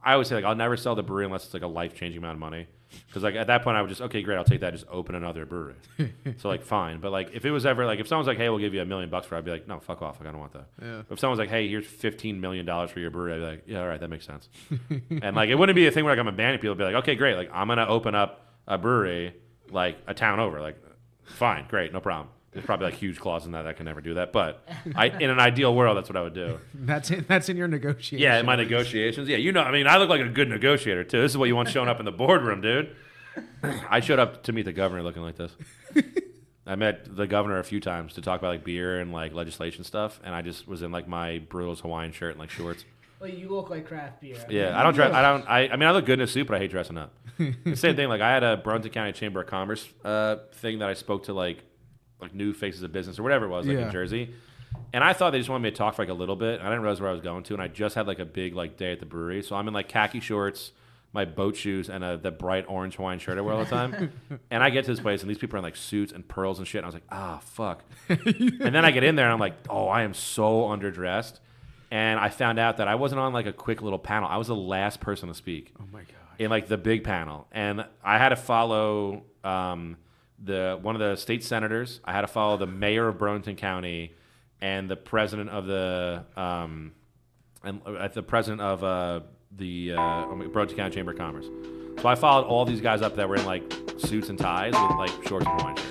I always say, like, I'll never sell the brewery unless it's, like, a life-changing amount of money. Because, like, at that point, I would just, okay, great, I'll take that, just open another brewery. So, like, fine. But, like, if it was ever, like, if someone's like, hey, we'll give you $1 million for it, I'd be like, no, fuck off. Like, I don't want that. Yeah. If someone's like, hey, here's $15 million for your brewery, I'd be like, yeah, all right, that makes sense. And, like, it wouldn't be a thing where, like, I'm abandoning people. I'd be like, okay, great. Like, I'm going to open up a brewery, like, a town over. Like, fine, great, no problem. There's probably, like, huge clauses in that I can never do that. But in an ideal world, that's what I would do. That's in your negotiations. Yeah, in my negotiations. Yeah, you know, I mean, I look like a good negotiator, too. This is what you want showing up in the boardroom, dude. I showed up to meet the governor looking like this. I met the governor a few times to talk about, like, beer and, like, legislation stuff, and I just was in, like, my Brewlittle's Hawaiian shirt and, like, shorts. Well, you look like craft beer. Yeah, I don't dress. I mean, I look good in a suit, but I hate dressing up. The same thing. Like, I had a Burlington County Chamber of Commerce thing that I spoke to, like new faces of business or whatever it was, like, in Jersey. And I thought they just wanted me to talk for, like, a little bit. I didn't realize where I was going to, and I just had, like, a big, like, day at the brewery. So I'm in, like, khaki shorts, my boat shoes, and the bright orange Hawaiian shirt I wear all the time. And I get to this place, and these people are in, like, suits and pearls and shit. And I was like, fuck. And then I get in there, and I'm like, oh, I am so underdressed. And I found out that I wasn't on, like, a quick little panel. I was the last person to speak. Oh, my God. In, like, the big panel. And I had to follow one of the state senators. I had to follow the mayor of Burlington County and the president of the Burlington County Chamber of Commerce. So I followed all these guys up that were in, like, suits and ties with, like, shorts and Hawaiian shirts.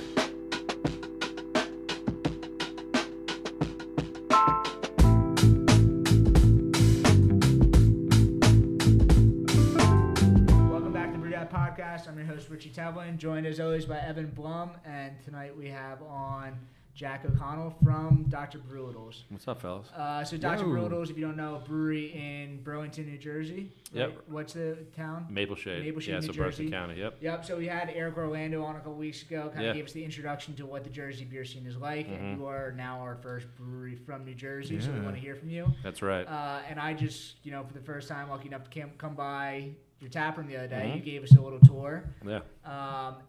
I'm your host, Richie Tevlin, joined as always by Evan Blum, and tonight we have on Jack O'Connell from Dr. Brewlittle's. What's up, fellas? So Dr. Brewlittle's, if you don't know, a brewery in Burlington, New Jersey. Right? Yep. What's the town? Maple Shade. New so Jersey. Burlington County, yep. Yep, so we had Eric Orlando on a couple weeks ago, kind of gave us the introduction to what the Jersey beer scene is like, and you are now our first brewery from New Jersey, so we want to hear from you. That's right. And I just, for the first time, lucky enough to come by your tap room the other day. You gave us a little tour. Yeah.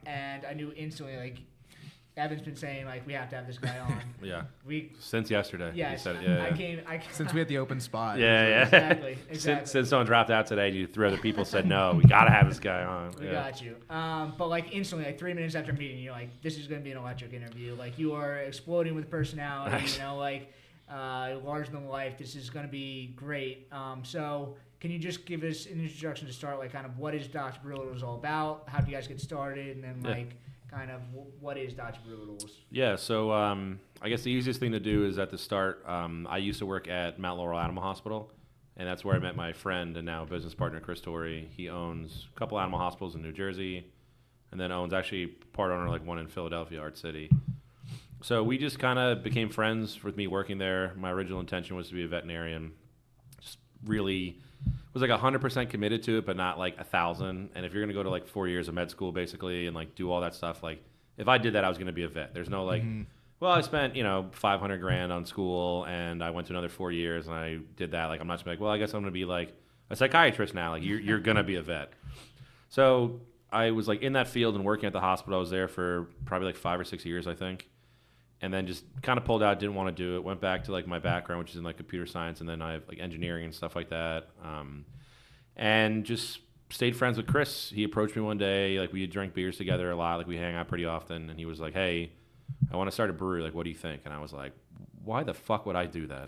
And I knew instantly, like, Evan's been saying, like, we have to have this guy on. Yeah. Since yesterday. Yeah. He said it. Yeah. I came. Since we had the open spot. Yeah. Exactly. Since someone dropped out today, 3 other people said, no, we got to have this guy on. We got you. But, like, instantly, like, 3 minutes after meeting, you're like, this is going to be an electric interview. Like, you are exploding with personality, like, larger than life. This is going to be great. So can you just give us an introduction to start, like, kind of what is Dr. Brewlittle's all about? How do you guys get started? And then, like, kind of what is Dr. Brewlittle's? Yeah, so I guess the easiest thing to do is at the start, I used to work at Mount Laurel Animal Hospital, and that's where I met my friend and now business partner, Chris Torrey. He owns a couple animal hospitals in New Jersey, and then owns actually part owner, like, one in Philadelphia, Art City. So we just kind of became friends with me working there. My original intention was to be a veterinarian. Just really was like 100% committed to it, but not like 1,000. And if you're going to go to like 4 years of med school basically and like do all that stuff, like if I did that, I was going to be a vet. There's no like, well, I spent, $500,000 on school and I went to another 4 years and I did that. Like, I'm not just like, well, I guess I'm going to be like a psychiatrist now. Like you're going to be a vet. So I was like in that field and working at the hospital. I was there for probably like 5 or 6 years, I think. And then just kind of pulled out, didn't want to do it. Went back to like my background, which is in like computer science, and then I have like engineering and stuff like that. And just stayed friends with Chris. He approached me one day, like we drank beers together a lot, like we hang out pretty often. And he was like, "Hey, I want to start a brewery. Like, what do you think?" And I was like, "Why the fuck would I do that?"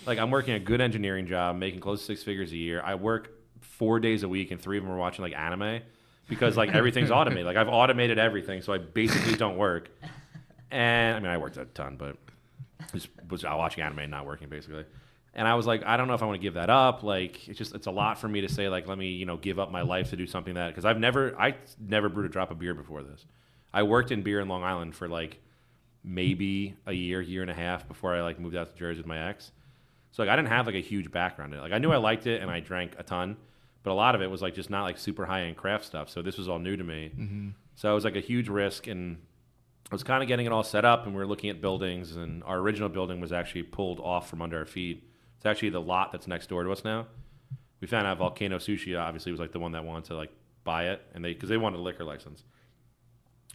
Like, I'm working a good engineering job, making close to 6 figures a year. I work 4 days a week, and 3 of them are watching like anime because like everything's automated. Like I've automated everything, so I basically don't work. And I mean, I worked a ton, but just was watching anime and not working basically. And I was like, I don't know if I want to give that up. Like, it's a lot for me to say, like, let me, give up my life to do something that, because I never brewed a drop of beer before this. I worked in beer in Long Island for like maybe a year and a half before I like moved out to Jersey with my ex. So like, I didn't have like a huge background in it. Like, I knew I liked it and I drank a ton, but a lot of it was like just not like super high end craft stuff. So this was all new to me. Mm-hmm. So it was like a huge risk, and I was kind of getting it all set up, and we were looking at buildings, and our original building was actually pulled off from under our feet. It's actually the lot that's next door to us now. We found out Volcano Sushi obviously was like the one that wanted to like buy it, and because they wanted a liquor license.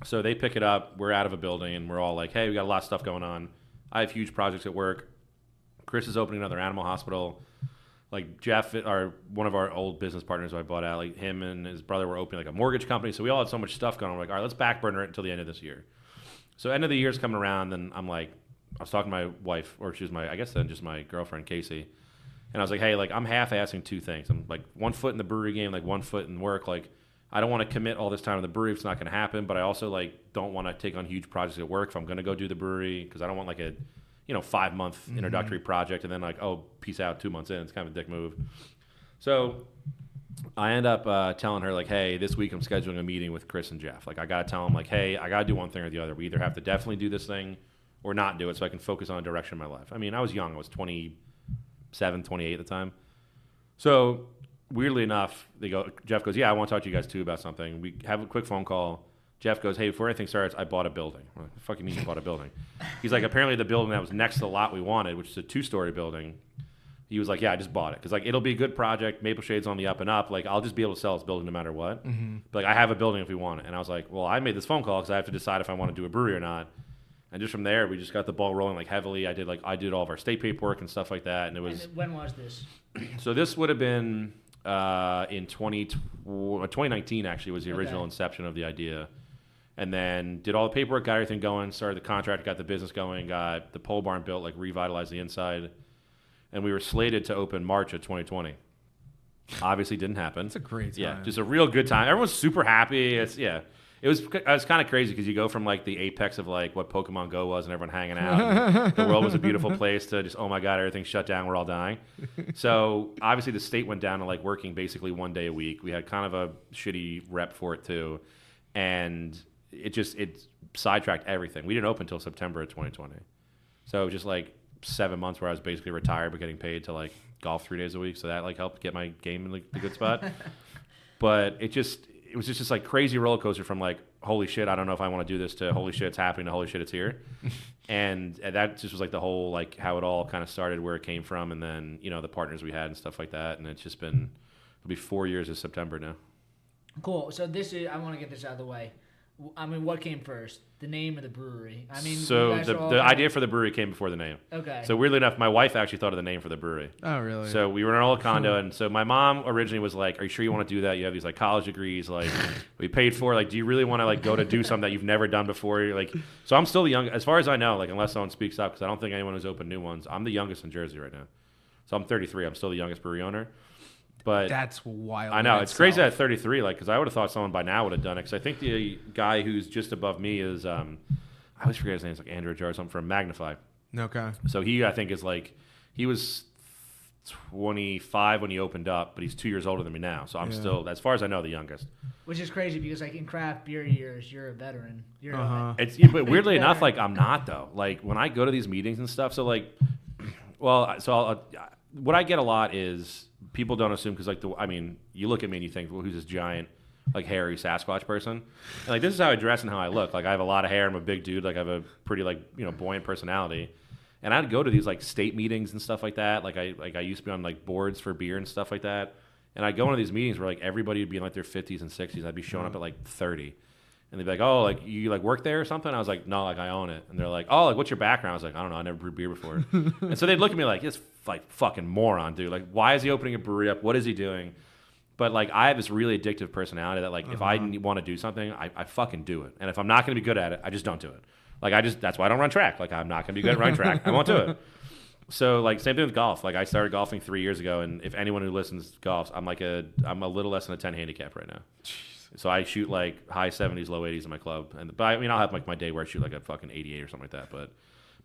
So they pick it up. We're out of a building, and we're all like, hey, we got a lot of stuff going on. I have huge projects at work. Chris is opening another animal hospital. like Jeff, one of our old business partners who I bought out, like him and his brother were opening like a mortgage company. So we all had so much stuff going on. We're like, all right, let's back burner it until the end of this year. So end of the year's coming around, and I'm like, I was talking to my wife, or she was I guess then just my girlfriend, Casey. And I was like, hey, like I'm half-assing two things. I'm like 1 foot in the brewery game, like 1 foot in work. Like I don't want to commit all this time to the brewery. It's not going to happen. But I also like don't want to take on huge projects at work if I'm going to go do the brewery, because I don't want like a 5-month introductory project and then like, oh, peace out 2 months in. It's kind of a dick move. So I end up telling her like, hey, this week I'm scheduling a meeting with Chris and Jeff. Like I got to tell them like, hey, I got to do one thing or the other. We either have to definitely do this thing or not do it so I can focus on a direction of my life. I mean, I was young. I was 27, 28 at the time. So weirdly enough, Jeff goes, yeah, I want to talk to you guys too about something. We have a quick phone call. Jeff goes, hey, before anything starts, I bought a building. I'm like, what the fuck you mean you bought a building? He's like, apparently the building that was next to the lot we wanted, which is a 2-story building, he was like, yeah, I just bought it. Because like it'll be a good project. Maple Shade's on the up and up. Like I'll just be able to sell this building no matter what. But like I have a building if we want it. And I was like, well, I made this phone call because I have to decide if I want to do a brewery or not. And just from there, we just got the ball rolling like heavily. I did all of our state paperwork and stuff like that. And it was. And when was this? So this would have been in 2019. Actually, was the original inception of the idea. And then did all the paperwork, got everything going, started the contract, got the business going, got the pole barn built, like revitalized the inside. And we were slated to open March of 2020. Obviously didn't happen. It's a great time. Yeah, just a real good time. Everyone's super happy. It was kind of crazy because you go from like the apex of like what Pokemon Go was and everyone hanging out. And the world was a beautiful place to just, oh my God, everything's shut down. We're all dying. So obviously the state went down to like working basically 1 day a week. We had kind of a shitty rep for it too. And it sidetracked everything. We didn't open until September of 2020. So it was just like 7 months where I was basically retired but getting paid to like golf 3 days a week. So that like helped get my game in like, the good spot. But it was just like crazy roller coaster from like, holy shit, I don't know if I want to do this, to holy shit, it's happening, to holy shit, it's here. and that just was like the whole, like how it all kind of started, where it came from. And then, the partners we had and stuff like that. And it's just it'll be 4 years this September now. Cool. So I want to get this out of the way. I mean, what came first? The name of the brewery? I mean, so the idea for the brewery came before the name. Okay. So weirdly enough, my wife actually thought of the name for the brewery. Oh, really? So we were in an old condo, and so my mom originally was like, "Are you sure you want to do that? You have these like college degrees, like we paid for. Like, do you really want to like go to do something that you've never done before?" You're like, so I'm still the young, as far as I know, like unless someone speaks up, because I don't think anyone has opened new ones. I'm the youngest in Jersey right now. So I'm 33. I'm still the youngest brewery owner. But that's wild. I know, it's crazy at 33, like, because I would have thought someone by now would have done it. Because I think the guy who's just above me is, I always forget his name. It's like Andrew Jar or something from Magnify. Okay. So he, I think, is like, he was 25 when he opened up, but he's 2 years older than me now. So I'm still, as far as I know, the youngest. Which is crazy because, like, in craft beer years, you're a veteran. You're But weirdly enough, like, I'm not, though. Like, when I go to these meetings and stuff, so, like, what I get a lot is people don't assume, because, like, you look at me and you think, well, who's this giant, like, hairy Sasquatch person? And, like, this is how I dress and how I look. Like, I have a lot of hair. I'm a big dude. Like, I have a pretty, like, buoyant personality. And I'd go to these, like, state meetings and stuff like that. Like, I used to be on, like, boards for beer and stuff like that. And I'd go into these meetings where, like, everybody would be in, like, their 50s and 60s. I'd be showing up at, like, 30. And they'd be like, oh, like, you, like, work there or something? I was like, no, like, I own it. And they're like, oh, like, what's your background? I was like, I don't know. I never brewed beer before. And so they'd look at me like, this, like, fucking moron, dude. Like, why is he opening a brewery up? What is he doing? But, like, I have this really addictive personality that, like, if I want to do something, I fucking do it. And if I'm not going to be good at it, I just don't do it. Like, that's why I don't run track. Like, I'm not going to be good at running track. I won't do it. So, like, same thing with golf. Like, I started golfing 3 years ago, and if anyone who listens golfs, I'm a little less than a 10 handicap right now. So I shoot like high 70s, low 80s in my club, but I mean I'll have like my day where I shoot like a fucking 88 or something like that. But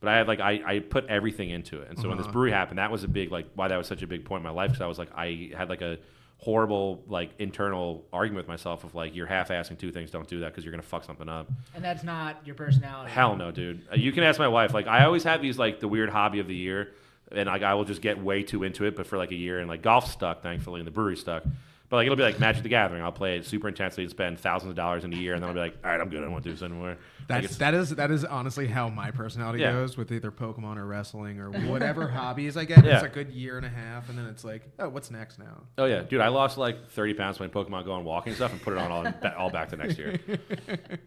I have like I put everything into it, and so when this brewery happened, that was a big like why that was such a big point in my life, because I was like I had like a horrible like internal argument with myself of like, you're half-assing two things, don't do that because you're gonna fuck something up. And that's not your personality. Hell no, dude. You can ask my wife. Like, I always have these like the weird hobby of the year, and like I will just get way too into it, but for like a year, and like golf stuck, thankfully, and the brewery stuck. But like it'll be like Magic the Gathering. I'll play it super intensely and spend thousands of dollars in a year, and then I'll be like, all right, I'm good. I don't want to do this anymore. That is honestly how my personality goes with either Pokemon or wrestling or whatever hobbies I get. It's a good year and a half, and then it's like, oh, what's next now? Oh yeah, dude, I lost like 30 pounds playing Pokemon Go and walking stuff, and put it on all back to next year.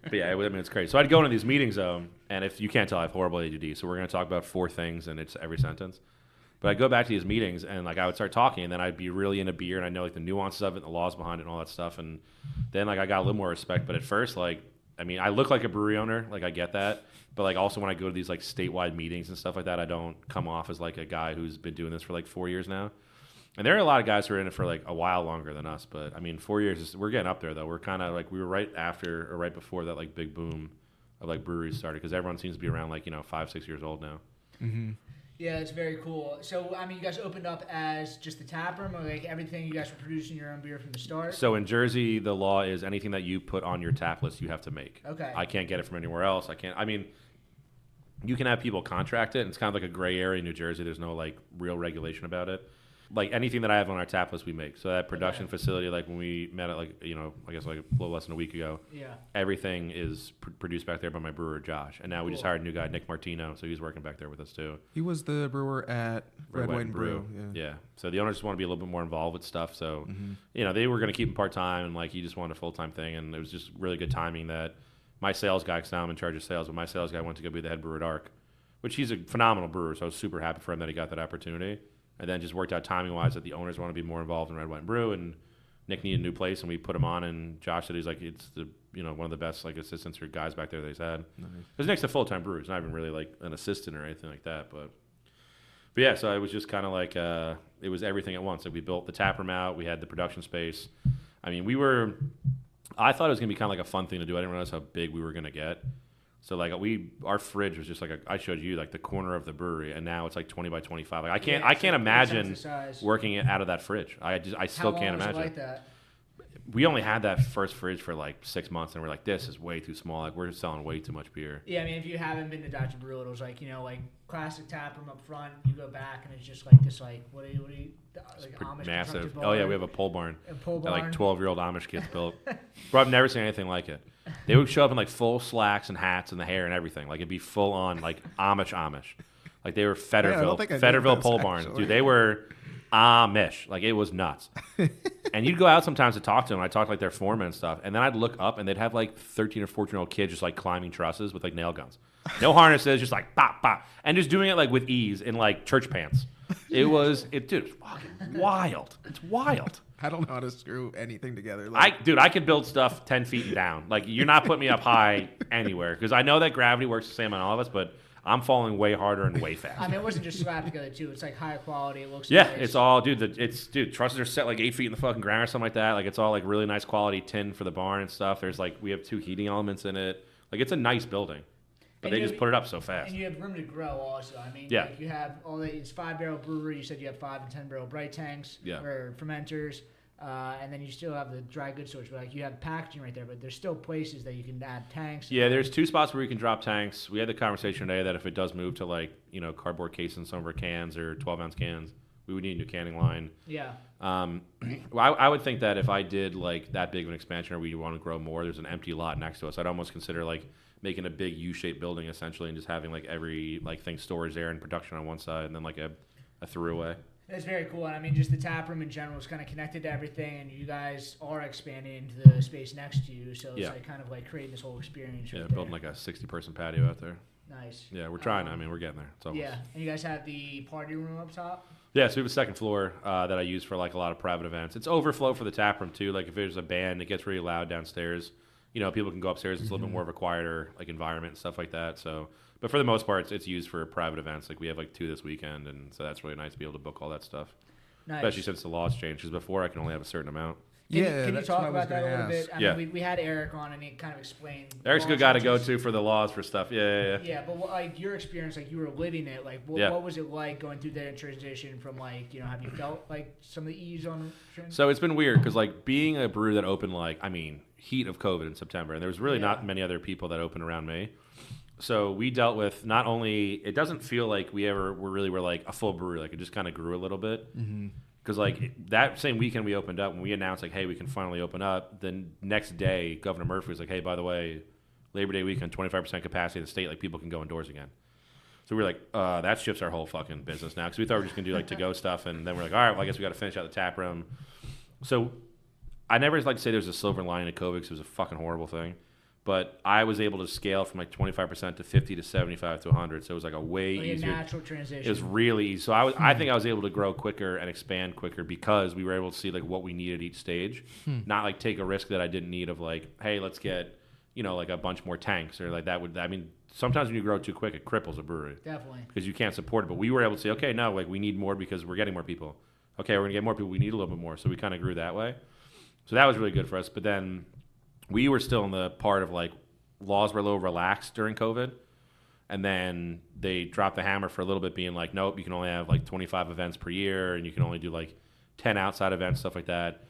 But yeah, I mean it's crazy. So I'd go into these meetings though, and if you can't tell, I have horrible ADD. So we're gonna talk about 4 things, and it's every sentence. But I go back to these meetings and like I would start talking, and then I'd be really into beer, and I know like the nuances of it, and the laws behind it, and all that stuff. And then like I got a little more respect. But at first, like I mean, I look like a brewery owner, like I get that. But like also when I go to these like statewide meetings and stuff like that, I don't come off as like a guy who's been doing this for like 4 years now. And there are a lot of guys who are in it for like a while longer than us. But I mean, 4 years, we're getting up there though. We're kind of like, we were right after or right before that like big boom of like breweries started, because everyone seems to be around like, 5-6 years old now. Mm-hmm. Yeah, it's very cool. So, I mean, you guys opened up as just the tap room, or like everything you guys were producing your own beer from the start? So in Jersey, the law is anything that you put on your tap list, you have to make. Okay. I can't get it from anywhere else. I mean, you can have people contract it, and it's kind of like a gray area in New Jersey. There's no like real regulation about it. Like anything that I have on our tap list, we make. So that production facility, like when we met it, like I guess like a little less than a week ago. Yeah. Everything is produced back there by my brewer Josh, and now we just hired a new guy, Nick Martino, so he's working back there with us too. He was the brewer at Red, White, and Brew. Yeah. So the owners just want to be a little bit more involved with stuff. So they were going to keep him part time, and like he just wanted a full time thing, and it was just really good timing that my sales guy, because now I'm in charge of sales, but my sales guy went to go be the head brewer at Ark, which he's a phenomenal brewer. So I was super happy for him that he got that opportunity. And then just worked out timing-wise that the owners want to be more involved in Red, White, and Brew, and Nick needed a new place, and we put him on, and Josh said he's like, it's the one of the best like assistants or guys back there that he's had. Because Nick's a full-time brewer. He's not even really like an assistant or anything like that. But yeah, so it was just kind of like it was everything at once. Like we built the tap room out. We had the production space. I mean, I thought it was going to be kind of like a fun thing to do. I didn't realize how big we were going to get. So like our fridge was just like I showed you like the corner of the brewery, and now it's like 20 by 25. Like I can't imagine working it out of that fridge. I still can't imagine. Like that? We only had that first fridge for like 6 months, and we're like, this is way too small. Like we're selling way too much beer. Yeah, I mean, if you haven't been to Dr. Brewlittle, it's like like classic tap room up front. You go back, and it's just like this like what do you like Amish massive. Oh yeah, we have a pole barn. A pole that barn. Like 12-year-old Amish kids built. Bro, I've never seen anything like it. They would show up in like full slacks and hats and the hair and everything. Like it'd be full on like Amish. Like they were Federville pole barns. Dude, they were Amish. Like it was nuts. And you'd go out sometimes to talk to them. I talked like their foreman and stuff. And then I'd look up and they'd have like 13 or 14-year-old kids just like climbing trusses with like nail guns. No harnesses, just like bop, bop. And just doing it like with ease in like church pants. Dude, it's fucking wild. It's wild. I don't know how to screw anything together. I could build stuff 10 feet and down. Like, you're not putting me up high anywhere. Because I know that gravity works the same on all of us, but I'm falling way harder and way faster. I mean, it wasn't just slapped together, too. It's, like, high quality. It looks nice. It's all, dude, trusses are set, like, 8 feet in the fucking ground or something like that. Like, it's all, like, really nice quality tin for the barn and stuff. There's, like, we have 2 heating elements in it. Like, it's a nice building. But they just put it up so fast. And you have room to grow also. I mean, like you have it's 5-barrel brewery. You said you have 5 and 10-barrel bright tanks or fermenters. And then you still have the dry goods storage. But like you have packaging right there, but there's still places that you can add tanks. Yeah, there's 2 spots where you can drop tanks. We had the conversation today that if it does move to like, cardboard cases in some of our cans or 12-ounce cans, we would need a new canning line. Yeah. Well, I would think that if I did like that big of an expansion or we want to grow more, there's an empty lot next to us. I'd almost consider like making a big U-shaped building essentially and just having like every like thing storage there and production on one side and then like a throughaway. That's very cool. And I mean, just the tap room in general is kind of connected to everything, and you guys are expanding into the space next to you, so it's like kind of like creating this whole experience. Yeah, building like a 60-person patio out there. Nice. Yeah, we're trying. I mean, we're getting there. It's almost... Yeah, and you guys have the party room up top? Yeah, so we have a second floor that I use for like a lot of private events. It's overflow for the tap room too. Like if there's a band, it gets really loud downstairs. People can go upstairs. It's a little bit more of a quieter like environment and stuff like that. So, but for the most part, it's used for private events. Like we have like 2 this weekend, and so that's really nice to be able to book all that stuff. Nice. Especially since the laws changed. Because before I can only have a certain amount. Can you talk about that a little bit? I mean, we had Eric on, and he kind of explained. Eric's a good guy to go to for the laws for stuff. Yeah. Yeah, but like your experience, like you were living it. Like, what was it like going through that transition from like, have you felt like some of the ease on transition? So it's been weird because like being a brew that opened heat of COVID in September, and there was really not many other people that opened around me. So we dealt with not only, it doesn't feel like we ever were like a full brewery. Like it just kind of grew a little bit. Mm-hmm. Because like that same weekend we opened up, when we announced like, hey, we can finally open up, the next day Governor Murphy was like, hey, by the way, Labor Day weekend, 25% capacity in the state, like people can go indoors again. So we were like, that shifts our whole fucking business now. Because we thought we were just going to do like to-go stuff. And then we're like, all right, well, I guess we got to finish out the tap room. So I never like to say there's a silver lining to COVID because it was a fucking horrible thing. But I was able to scale from like 25% to 50 to 75 to 100. So it was like a way easier. A natural transition. It was really easy. So I think I was able to grow quicker and expand quicker because we were able to see like what we needed each stage, not like take a risk that I didn't need of like, hey, let's get, like a bunch more tanks or like that would, I mean, sometimes when you grow too quick, it cripples a brewery. Definitely. Because you can't support it. But we were able to say, okay, no, like we need more because we're getting more people. Okay, we're going to get more people. We need a little bit more. So we kind of grew that way. So that was really good for us. But then we were still in the part of like, laws were a little relaxed during COVID, and then they dropped the hammer for a little bit, being like, nope, you can only have like 25 events per year, and you can only do like 10 outside events, stuff like that.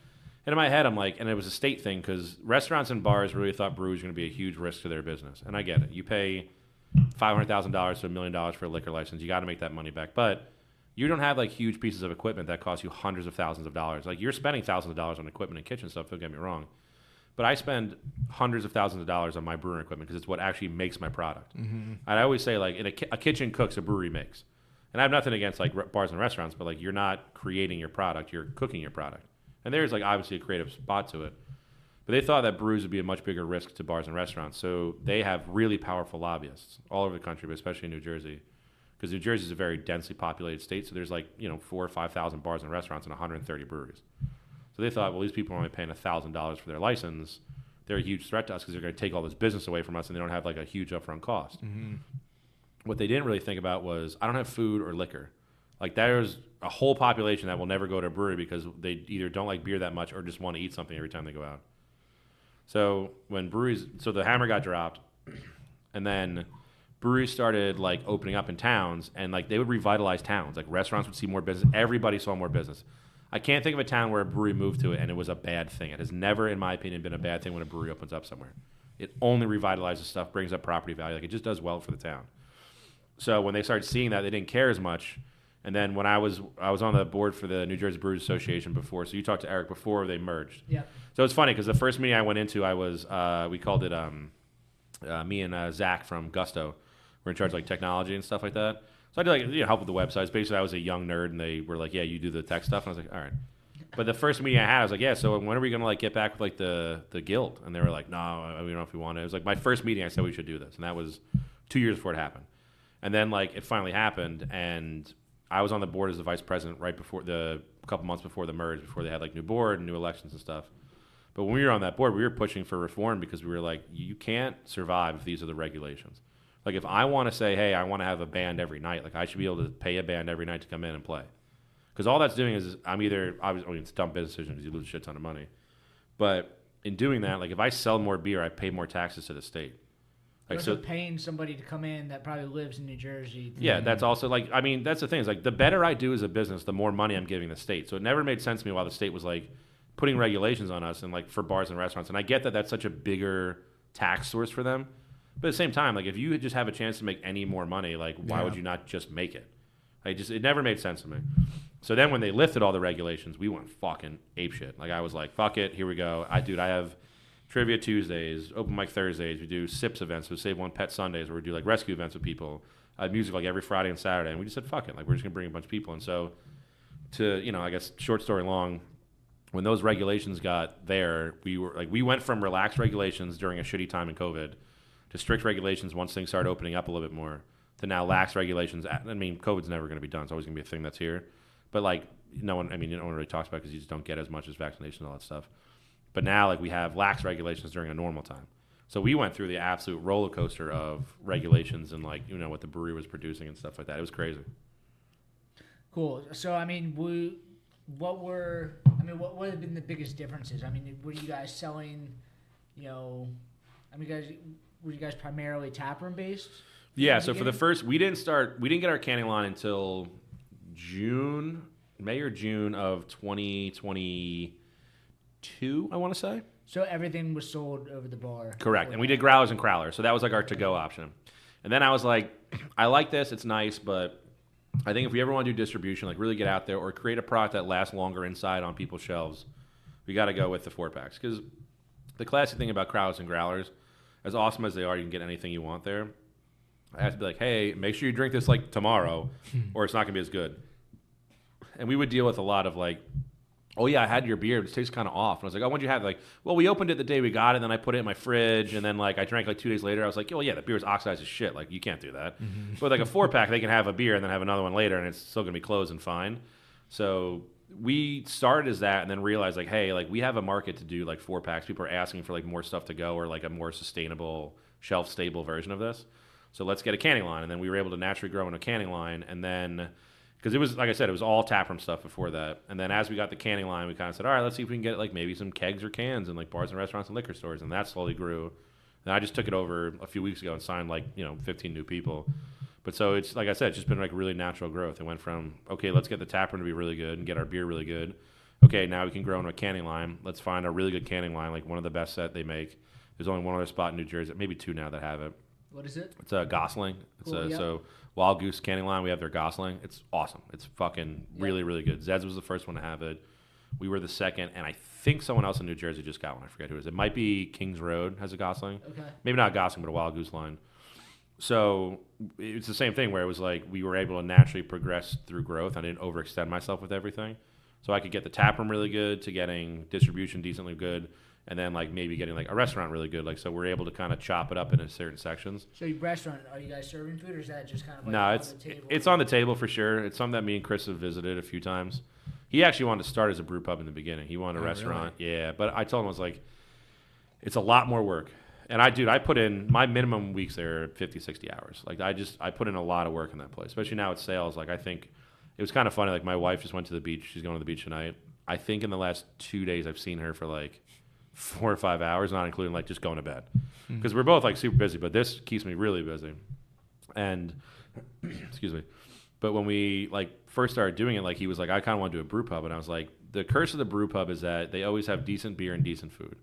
And in my head, I'm like, and it was a state thing because restaurants and bars really thought breweries were going to be a huge risk to their business, and I get it. You pay $500,000 to $1 million for a liquor license, you got to make that money back, but you don't have like huge pieces of equipment that cost you hundreds of thousands of dollars. Like you're spending thousands of dollars on equipment and kitchen stuff. Don't get me wrong. But I spend hundreds of thousands of dollars on my brewing equipment because it's what actually makes my product. And I always say, like, a kitchen cooks, a brewery makes. And I have nothing against, like, bars and restaurants, but, like, you're not creating your product. You're cooking your product. And there's, like, obviously a creative spot to it. But they thought that brews would be a much bigger risk to bars and restaurants. So they have really powerful lobbyists all over the country, but especially in New Jersey. Because New Jersey is a very densely populated state, so there's, like, 4,000 or 5,000 bars and restaurants and 130 breweries. So they thought, well, these people are only paying $1,000 for their license. They're a huge threat to us because they're going to take all this business away from us, and they don't have like a huge upfront cost. What they didn't really think about was I don't have food or liquor. Like there's a whole population that will never go to a brewery because they either don't like beer that much or just want to eat something every time they go out. So the hammer got dropped, and then breweries started like opening up in towns, and like they would revitalize towns. Like restaurants would see more business. Everybody saw more business. I can't think of a town where a brewery moved to it and it was a bad thing. It has never, in my opinion, been a bad thing when a brewery opens up somewhere. It only revitalizes stuff, brings up property value. Like it just does well for the town. So when they started seeing that, they didn't care as much. And then when I was on the board for the New Jersey Brewers Association before, so you talked to Eric before they merged. Yeah. So it's funny because the first meeting I went into, I was we called it me and Zach from Gusto. We're in charge of like technology and stuff like that. So I did like help with the websites. Basically, I was a young nerd, and they were like, "Yeah, you do the tech stuff." And I was like, "All right." But the first meeting I had, I was like, "Yeah, so when are we gonna like get back with like the guild?" And they were like, "No, we don't know if we want it." It was like my first meeting. I said we should do this, and that was 2 years before it happened. And then like it finally happened, and I was on the board as the vice president right before a couple months before the merge, before they had like new board and new elections and stuff. But when we were on that board, we were pushing for reform because we were like, you can't survive if these are the regulations. Like, if I want to say, hey, I want to have a band every night, like, I should be able to pay a band every night to come in and play. Because all that's doing is it's a dumb business decision because you lose a shit ton of money. But in doing that, like, if I sell more beer, I pay more taxes to the state. Like, so paying somebody to come in that probably lives in New Jersey. Yeah, that's also, like, I mean, that's the thing. Is like, the better I do as a business, the more money I'm giving the state. So it never made sense to me while the state was, like, putting regulations on us and, like, for bars and restaurants. And I get that that's such a bigger tax source for them. But at the same time, like, if you just have a chance to make any more money, like, why would you not just make it? Like, it never made sense to me. So then when they lifted all the regulations, we went fucking apeshit. Like, I was like, fuck it, here we go. I have Trivia Tuesdays, Open Mic Thursdays. We do SIPs events, so Save One Pet Sundays, where we do, like, rescue events with people. Music, like, every Friday and Saturday. And we just said, fuck it. Like, we're just going to bring a bunch of people. And so I guess, short story long, when those regulations got there, we went from relaxed regulations during a shitty time in COVID to strict regulations once things started opening up a little bit more, to now lax regulations. I mean, COVID's never going to be done. It's always going to be a thing that's here. But, like, no one really talks about it because you just don't get as much as vaccination and all that stuff. But now, like, we have lax regulations during a normal time. So we went through the absolute roller coaster of regulations and, like, what the brewery was producing and stuff like that. It was crazy. Cool. So, I mean, what have been the biggest differences? I mean, were you guys selling, were you guys primarily taproom based? Yeah, so for the first, we didn't get our canning line until May or June of 2022, I want to say. So everything was sold over the bar. Correct, and we did growlers and crowlers, so that was like our to-go option. And then I was like, I like this, it's nice, but I think if we ever want to do distribution, like really get out there or create a product that lasts longer inside on people's shelves, we got to go with the 4-packs. Because the classic thing about crowlers and growlers, as awesome as they are, you can get anything you want there. I have to be like, hey, make sure you drink this like tomorrow or it's not going to be as good. And we would deal with a lot of like oh yeah, I had your beer. It tastes kind of off. And I was like, oh, when'd you have it? Like, well, we opened it the day we got it, and then I put it in my fridge, and then like I drank like 2 days later. I was like, oh yeah, the beer's oxidized as shit. Like you can't do that. Mm-hmm. But like a 4-pack, they can have a beer and then have another one later, and it's still gonna be closed and fine. So we started as that, and then realized like, hey, like we have a market to do like 4-packs. People are asking for like more stuff to go or like a more sustainable, shelf stable version of this. So let's get a canning line, and then we were able to naturally grow in a canning line, and then. Because it was, like I said, it was all taproom stuff before that. And then as we got the canning line, we kind of said, all right, let's see if we can get like maybe some kegs or cans in like bars and restaurants and liquor stores. And that slowly grew. And I just took it over a few weeks ago and signed like, 15 new people. But so it's, like I said, it's just been like really natural growth. It went from, okay, let's get the taproom to be really good and get our beer really good. Okay, now we can grow into a canning line. Let's find a really good canning line, like one of the best that they make. There's only one other spot in New Jersey, maybe 2 now that have it. What is it? It's a Gosling. Cool, yep. So Wild Goose canning line, we have their Gosling. It's awesome. It's fucking really, really good. Zeds was the first one to have it. We were the second, and I think someone else in New Jersey just got one. I forget who it is. It might be Kings Road has a Gosling. Okay. Maybe not Gosling, but a Wild Goose line. So it's the same thing where it was like we were able to naturally progress through growth. I didn't overextend myself with everything. So I could get the taproom really good to getting distribution decently good. And then like maybe getting like a restaurant really good. Like so we're able to kind of chop it up into certain sections. So your restaurant, are you guys serving food or is that just kind of like on the table? It's on the table for sure. It's something that me and Chris have visited a few times. He actually wanted to start as a brew pub in the beginning. He wanted a restaurant. Really? Yeah. But I told him I was like, it's a lot more work. And I put in my minimum weeks there 50, 60 hours. Like I put in a lot of work in that place, especially now it's sales. Like I think it was kind of funny. Like my wife just went to the beach. She's going to the beach tonight. I think in the last 2 days I've seen her for like 4 or 5 hours, not including like just going to bed, because we're both like super busy. But this keeps me really busy. And excuse me. But when we like first started doing it, like he was like, I kind of want to do a brew pub, and I was like, the curse of the brew pub is that they always have decent beer and decent food.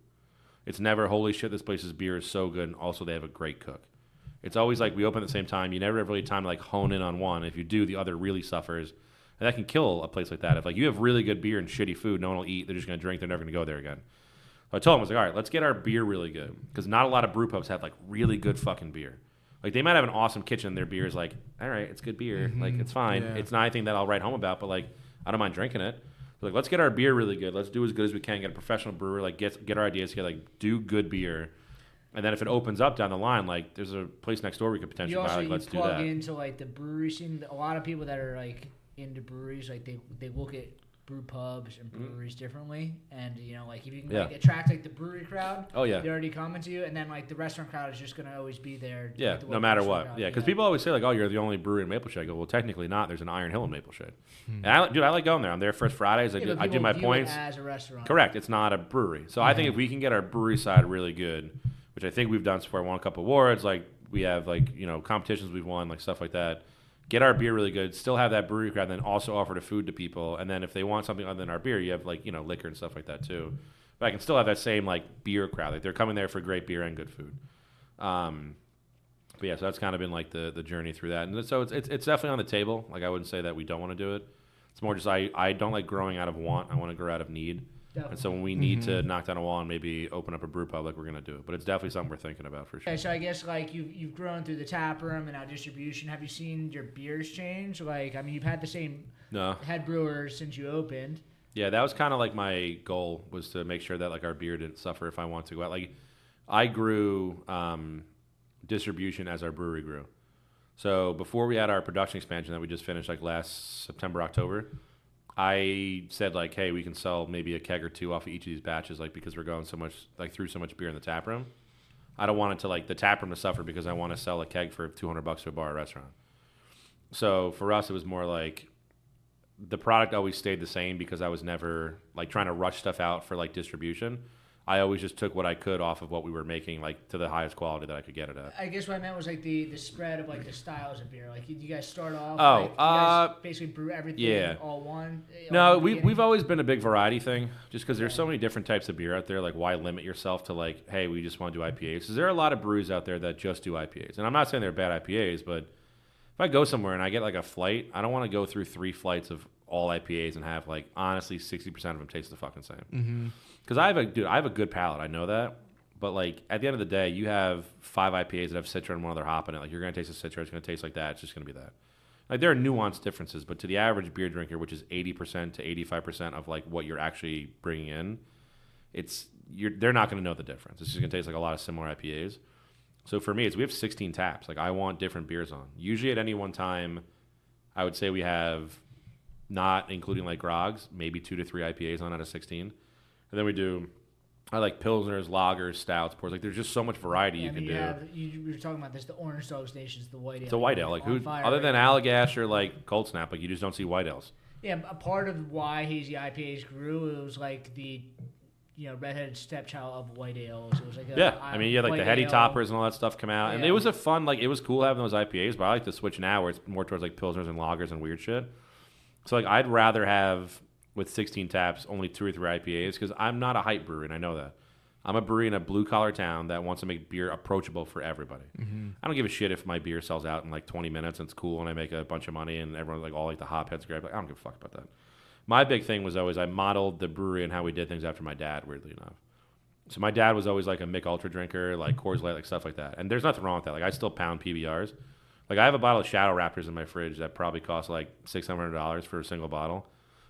It's never holy shit, this place's beer is so good, and also they have a great cook. It's always like we open at the same time. You never have really time to like hone in on one. If you do, the other really suffers. And that can kill a place like that. If like you have really good beer and shitty food, no one will eat. They're just going to drink. They're never going to go there again. So I told him, I was like, all right, let's get our beer really good. Because not a lot of brew pubs have like really good fucking beer. Like they might have an awesome kitchen and their beer is like, all right, it's good beer. Mm-hmm. Like it's fine. Yeah. It's not anything that I'll write home about, but like I don't mind drinking it. So like let's get our beer really good. Let's do as good as we can. Get a professional brewer. Like get our ideas together. Like do good beer. And then if it opens up down the line, like there's a place next door we could potentially buy. Like let's do that. You plug into like the brewery scene. A lot of people that are like into breweries, like they look at brew pubs and breweries differently, and like if you can like attract like the brewery crowd, they're already coming to you, and then like the restaurant crowd is just gonna always be there. Yeah, no matter what. Crowd, because people always say like, oh, you're the only brewery in Maple Shade. I go, well, technically not. There's an Iron Hill in Maple Shade, and I like going there. I'm there first Fridays. I do my points. As a restaurant. Correct. It's not a brewery, so I think if we can get our brewery side really good, which I think we've done so far, won a couple awards. Like we have like competitions we've won, like stuff like that. Get our beer really good, still have that brewery crowd, then also offer the food to people. And then if they want something other than our beer, you have like, liquor and stuff like that too. But I can still have that same like beer crowd. Like they're coming there for great beer and good food. But yeah, so that's kind of been like the journey through that. And so it's definitely on the table. Like I wouldn't say that we don't want to do it. It's more just I don't like growing out of want. I want to grow out of need. Definitely. And so when we need to knock down a wall and maybe open up a brew pub, like we're gonna do it. But it's definitely something we're thinking about for sure. Okay, so I guess like you've grown through the tap room and now distribution. Have you seen your beers change? Like I mean, you've had the same head brewer since you opened. Yeah, that was kind of like my goal, was to make sure that like our beer didn't suffer if I want to go out. Like I grew distribution as our brewery grew. So before we had our production expansion that we just finished like last September, October, I said like, hey, we can sell maybe a keg or two off of each of these batches, like because we're going so much like through so much beer in the tap room. I don't want it to like the tap room to suffer because I want to sell a keg for $200 to a bar or restaurant. So for us, it was more like the product always stayed the same because I was never like trying to rush stuff out for like distribution. I always just took what I could off of what we were making, like to the highest quality that I could get it at. I guess what I meant was like the spread of like the styles of beer. Like you guys start off. You guys basically brew everything all one. No, we've always been a big variety thing, just because there's so many different types of beer out there. Like, why limit yourself to like, hey, we just want to do IPAs? Because there are a lot of breweries out there that just do IPAs, and I'm not saying they're bad IPAs, but if I go somewhere and I get like a flight, I don't want to go through 3 flights of all IPAs and have like honestly 60% of them taste the fucking same. Because I have a good palate, I know that, but like at the end of the day, you have 5 IPAs that have Citra and one other hop in it. Like you're gonna taste a Citra, it's gonna taste like that. It's just gonna be that. Like there are nuanced differences, but to the average beer drinker, which is 80% to 85% of like what you're actually bringing in, they're not going to know the difference. It's just going to taste like a lot of similar IPAs. So for me, we have 16 taps. Like I want different beers on. Usually at any one time, I would say we have, not including like grogs, maybe 2 to 3 IPAs on out of 16. And then I like pilsners, lagers, stouts, pours. Like there's just so much variety you can do. You were talking about this, the Orange Dog Stations, the white ale. It's a white ale. Like who, other than Allagash or like Cold Snap, like you just don't see white ales. Yeah, a part of why hazy IPAs grew, it was like the redheaded stepchild of white ales. It was like I mean, you had like the heady toppers and all that stuff come out, and it was it was cool having those IPAs. But I like to switch now where it's more towards like pilsners and lagers and weird shit. So like I'd rather have with 16 taps only 2 or 3 IPAs because I'm not a hype brewery and I know that. I'm a brewery in a blue collar town that wants to make beer approachable for everybody. Mm-hmm. I don't give a shit if my beer sells out in like 20 minutes and it's cool and I make a bunch of money and everyone like all like the hopheads grab. Like I don't give a fuck about that. My big thing was always I modeled the brewery and how we did things after my dad, weirdly enough. So my dad was always like a Mick Ultra drinker, like Coors Light, like stuff like that. And there's nothing wrong with that. Like I still pound PBRs. Like I have a bottle of Shadow Raptors in my fridge that probably costs like $600 for a single bottle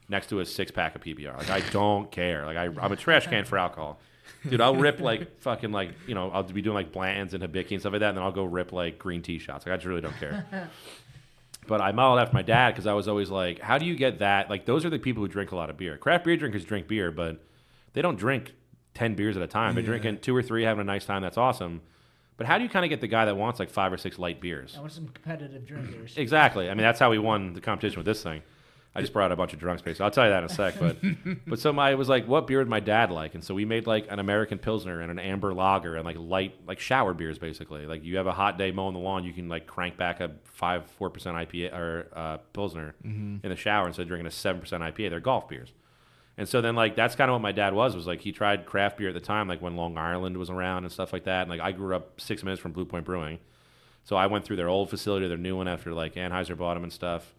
next to a 6-pack of PBR. Like I don't care. Like I'm a trash can for alcohol. Dude, I'll rip like fucking like, I'll be doing like Blanton's and Hibiki and stuff like that, and then I'll go rip like green tea shots. Like I just really don't care. But I modeled after my dad because I was always like, how do you get that? Like those are the people who drink a lot of beer. Craft beer drinkers drink beer, but they don't drink 10 beers at a time. They're drinking 2 or 3, having a nice time. That's awesome. But how do you kind of get the guy that wants like 5 or 6 light beers? I want some competitive drinkers. Exactly. I mean, that's how we won the competition with this thing. I just brought out a bunch of drunk space. I'll tell you that in a sec. But so it was like, what beer would my dad like? And so we made like an American Pilsner and an Amber Lager and like light, like shower beers basically. Like you have a hot day mowing the lawn, you can like crank back a 4% IPA or Pilsner in the shower instead of drinking a 7% IPA. They're golf beers. And so then like that's kind of what my dad was like he tried craft beer at the time, like when Long Island was around and stuff like that. And like I grew up 6 minutes from Bluepoint Brewing. So I went through their old facility, their new one after like Anheuser bought them and stuff.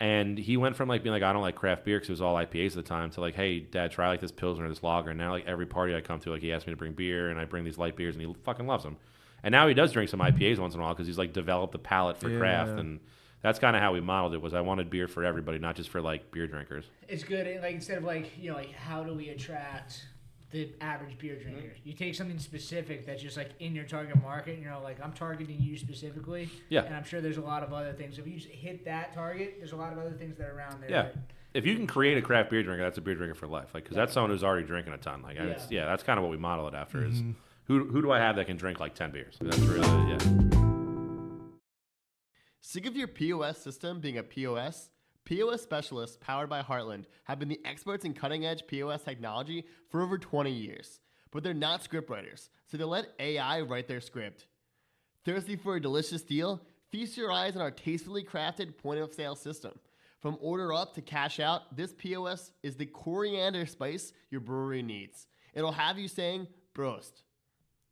And he went from like being like, I don't like craft beer because it was all IPAs at the time to like, hey, Dad, try like this Pilsner or this lager. And now like every party I come to, like he asks me to bring beer and I bring these light beers and he fucking loves them. And now he does drink some IPAs once in a while because he's like developed the palate for craft. And that's kind of how we modeled it was I wanted beer for everybody, not just for like beer drinkers. It's good. Like instead of like, like how do we attract the average beer drinker? Mm-hmm. You take something specific that's just like in your target market and you're like, I'm targeting you specifically. Yeah. And I'm sure there's a lot of other things. If you just hit that target, there's a lot of other things that are around there. Yeah. If you can create a craft beer drinker, that's a beer drinker for life. Like, because that's someone who's already drinking a ton. Like, that's kind of what we model it after is who do I have that can drink like 10 beers? That's really, Sick of your POS system being a POS? POS Specialists, powered by Heartland, have been the experts in cutting-edge POS technology for over 20 years. But they're not scriptwriters, so they let AI write their script. Thirsty for a delicious deal? Feast your eyes on our tastefully crafted point-of-sale system. From order up to cash out, this POS is the coriander spice your brewery needs. It'll have you saying, Prost.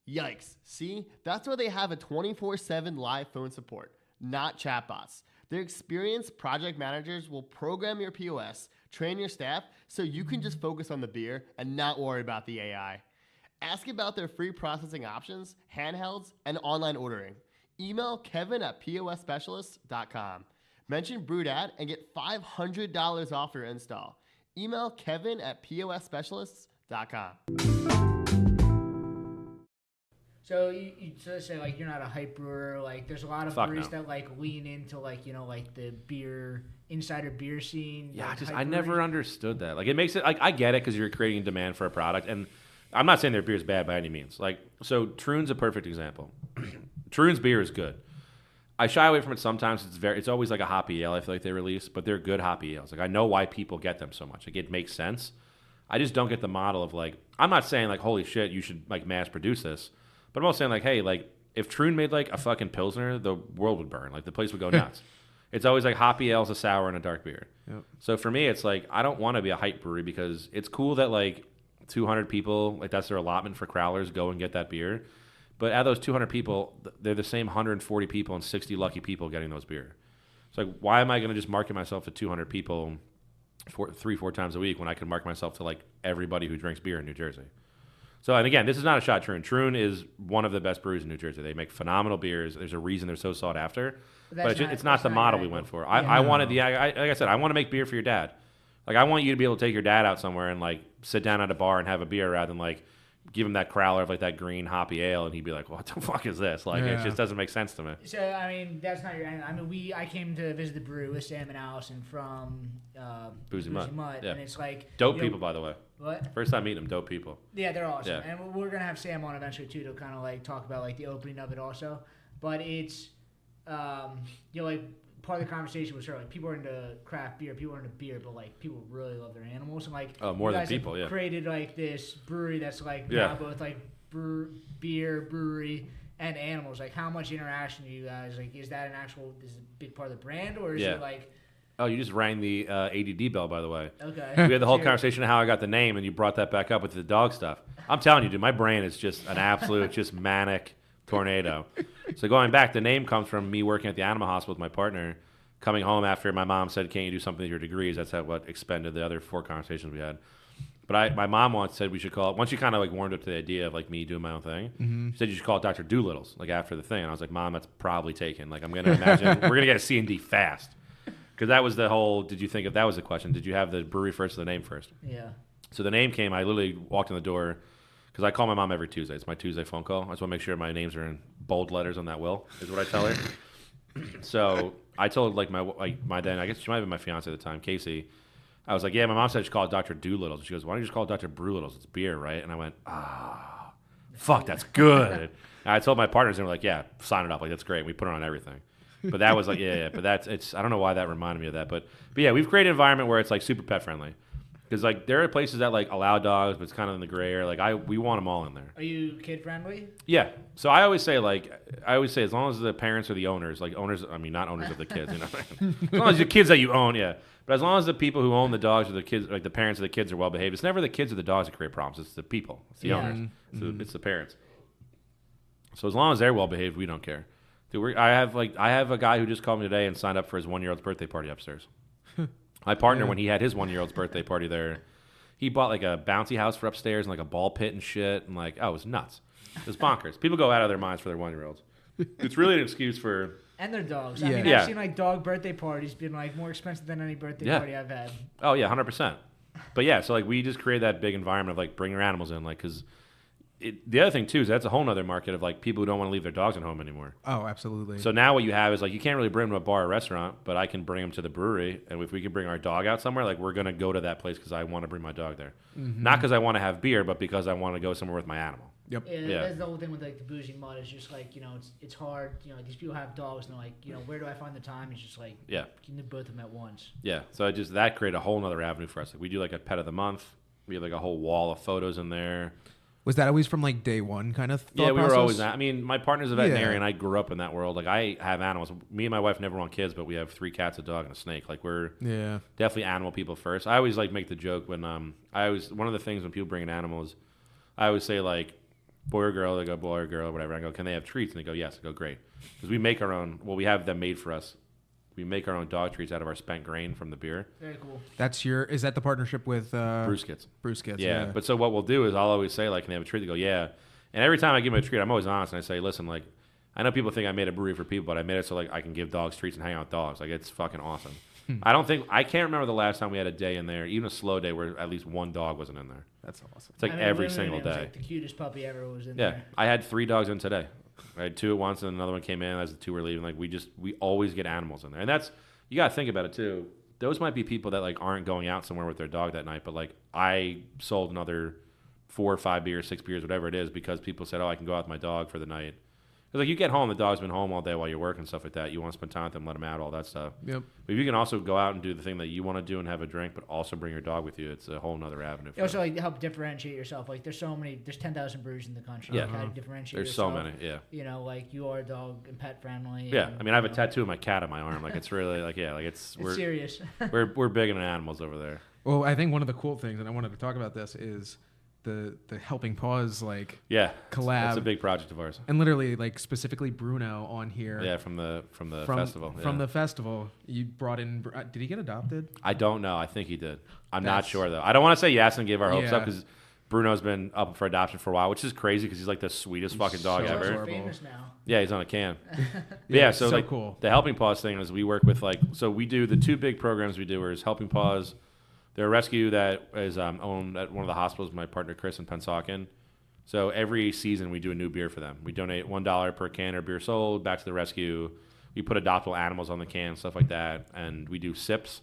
Yikes. See? That's why they have a 24/7 live phone support, not chatbots. Their experienced project managers will program your POS, train your staff, so you can just focus on the beer and not worry about the AI. Ask about their free processing options, handhelds, and online ordering. Email kevin@posspecialists.com. Mention BrewedAt and get $500 off your install. Email kevin@posspecialists.com. So you say like you're not a hype brewer. Like there's a lot of breweries that like lean into like like the beer insider beer scene. Yeah, like I never understood that. Like it makes it like I get it because you're creating demand for a product, and I'm not saying their beer is bad by any means. Like so, Troon's a perfect example. Troon's beer is good. I shy away from it sometimes. It's always like a hoppy ale I feel like they release, but they're good hoppy ales. Like I know why people get them so much. Like it makes sense. I just don't get the model of like I'm not saying like holy shit you should like mass produce this. But I'm also saying, like, hey, like, if Troon made, like, a fucking Pilsner, the world would burn. Like, the place would go nuts. It's always, like, hoppy ales, a sour, and a dark beer. Yep. So, for me, it's, like, I don't want to be a hype brewery because it's cool that, like, 200 people, like, that's their allotment for crowlers, go and get that beer. But out of those 200 people, they're the same 140 people and 60 lucky people getting those beer. It's like, why am I going to just market myself to 200 people 3-4 times a week when I can market myself to, like, everybody who drinks beer in New Jersey? So, and again, this is not a shot at Troon. Troon is one of the best breweries in New Jersey. They make phenomenal beers. There's a reason they're so sought after. But it's not the model we went for. I wanted like I said, I want to make beer for your dad. Like, I want you to be able to take your dad out somewhere and, like, sit down at a bar and have a beer rather than, like, give him that crowler of, like, that green hoppy ale, and he'd be like, what the fuck is this? Like, it just doesn't make sense to me. So, I mean, that's not your... I mean, I came to visit the brew with Sam and Allison from Boozy Mutt. Yeah. And it's like... Dope people, by the way. What? First time meeting them, dope people. Yeah, they're awesome. Yeah. And we're going to have Sam on eventually, too, to kind of, like, talk about, like, the opening of it also. But it's, you know, like... Part of the conversation was like people are into craft beer, people are into beer, but like people really love their animals, and like more than people, yeah. Created like this brewery that's like now both like beer, brewery, and animals. Like how much interaction do you guys like? Is that is it a big part of the brand, or is it like? Oh, you just rang the ADD bell, by the way. Okay. We had the whole conversation of how I got the name, and you brought that back up with the dog stuff. I'm telling you, dude, my brain is just an absolute just manic tornado. So going back, the name comes from me working at the animal hospital with my partner, coming home after my mom said, can't you do something with your degrees? That's what expended the other 4 conversations we had. But my mom once said we should call it, once you kind of like warmed up to the idea of like me doing my own thing, she said you should call it Dr. Doolittle's, like after the thing. And I was like, Mom, that's probably taken. Like I'm going to imagine, we're going to get a C&D fast. Because that was the whole, did you think if that was the question, did you have the brewery first or the name first? Yeah. So the name came, I literally walked in the door, because I call my mom every Tuesday. It's my Tuesday phone call. I just want to make sure my names are in bold letters on that will, is what I tell her. So I told like my then, I guess she might have been my fiance at the time, Casey. I was like, yeah, my mom said she called it Dr. Doolittle's. She goes, why don't you just call it Dr. Brewlittle's? It's beer, right? And I went, fuck, that's good. And I told my partners, and they were like, yeah, sign it up. Like, that's great. We put it on everything. But that was like, yeah. But I don't know why that reminded me of that. But yeah, we've created an environment where it's like super pet friendly. Because like there are places that like allow dogs, but it's kind of in the gray area. Like we want them all in there. Are you kid friendly? Yeah. So I always say as long as the parents are the owners, like owners. I mean, not owners of the kids. You know, as long as the kids that you own, yeah. But as long as the people who own the dogs or the kids, like the parents of the kids, are well behaved, it's never the kids or the dogs that create problems. It's the people. It's the owners. It's the parents. So as long as they're well behaved, we don't care. Dude, I have a guy who just called me today and signed up for his 1-year-old's birthday party upstairs. My partner, when he had his 1-year-old's birthday party there, he bought like a bouncy house for upstairs and like a ball pit and shit. And like, it was nuts. It was bonkers. People go out of their minds for their 1-year-olds. It's really an excuse for... And their dogs. I mean, I've seen like dog birthday parties being like more expensive than any birthday party I've had. Oh, yeah, 100%. But yeah, so like we just create that big environment of like bring your animals in. Like, because the other thing too is that's a whole nother market of like people who don't want to leave their dogs at home anymore. Oh, absolutely. So now what you have is like you can't really bring them to a bar or restaurant, but I can bring them to the brewery, and if we can bring our dog out somewhere, like we're gonna go to that place because I want to bring my dog there, not because I want to have beer, but because I want to go somewhere with my animal. Yep. Yeah, that's the whole thing with like the Boozy Mutt is just like, you know, it's hard. You know, these people have dogs and they're like, you know, where do I find the time? It's just like, you can do both of them at once. Yeah. So that created a whole other avenue for us. Like we do like a pet of the month. We have like a whole wall of photos in there. Was that always from like day one kind of thought Yeah, we process? were always. I mean, my partner's a veterinarian. I grew up in that world. Like I have animals. Me and my wife never want kids, but we have 3 cats, a dog, and a snake. Like we're definitely animal people first. I always like make the joke when one of the things when people bring in animals, I always say like boy or girl. They go boy or girl, whatever. I go, can they have treats? And they go yes. I go great, because we make our own. Well, we have them made for us. We make our own dog treats out of our spent grain from the beer. Very cool. Is that the partnership with Brewskits? Brewskits. Yeah. But so what we'll do is I'll always say like, can they have a treat? They go yeah. And every time I give them a treat, I'm always honest and I say, listen, like I know people think I made a brewery for people, but I made it so like I can give dogs treats and hang out with dogs. Like it's fucking awesome. I can't remember the last time we had a day in there, even a slow day, where at least one dog wasn't in there. That's awesome. It's like every single day. Like the cutest puppy ever was in there. Yeah, I had 3 dogs in today. I had 2 at once, and another one came in as the 2 were leaving. Like we always get animals in there, and that's you gotta think about it too. Those might be people that like aren't going out somewhere with their dog that night, but like I sold another 4 or 5 beers, 6 beers, whatever it is, because people said, "Oh, I can go out with my dog for the night." Because like you get home, the dog's been home all day while you're working and stuff like that. You want to spend time with them, let them out, all that stuff. Yep. But if you can also go out and do the thing that you want to do and have a drink, but also bring your dog with you, it's a whole nother avenue. You also like help differentiate yourself. Like there's 10,000 breweries in the country. Yeah. Like, how to differentiate There's yourself. so many. Yeah. You know, like you are dog and pet friendly. Yeah. And, I mean, I have a tattoo of my cat on my arm. Like it's really like we're serious. we're big into animals over there. Well, I think one of the cool things, and I wanted to talk about this, is the Helping Paws collab. That's a big project of ours. And literally like specifically Bruno on here. Yeah, from the festival. Yeah. From the festival, you brought in. Did he get adopted? I don't know. I think he did. I'm not sure though. I don't want to say yes and give our hopes up because Bruno's been up for adoption for a while, which is crazy because he's like the sweetest fucking dog so ever. So famous now. Yeah, he's on a can. Yeah, so like cool. The Helping Paws thing is we work with so we do the 2 big programs we do is Helping Paws. They're a rescue that is owned at one of the hospitals with my partner Chris in Pennsauken. So every season we do a new beer for them. We donate $1 per can or beer sold back to the rescue. We put adoptable animals on the can, stuff like that, and we do SIPs,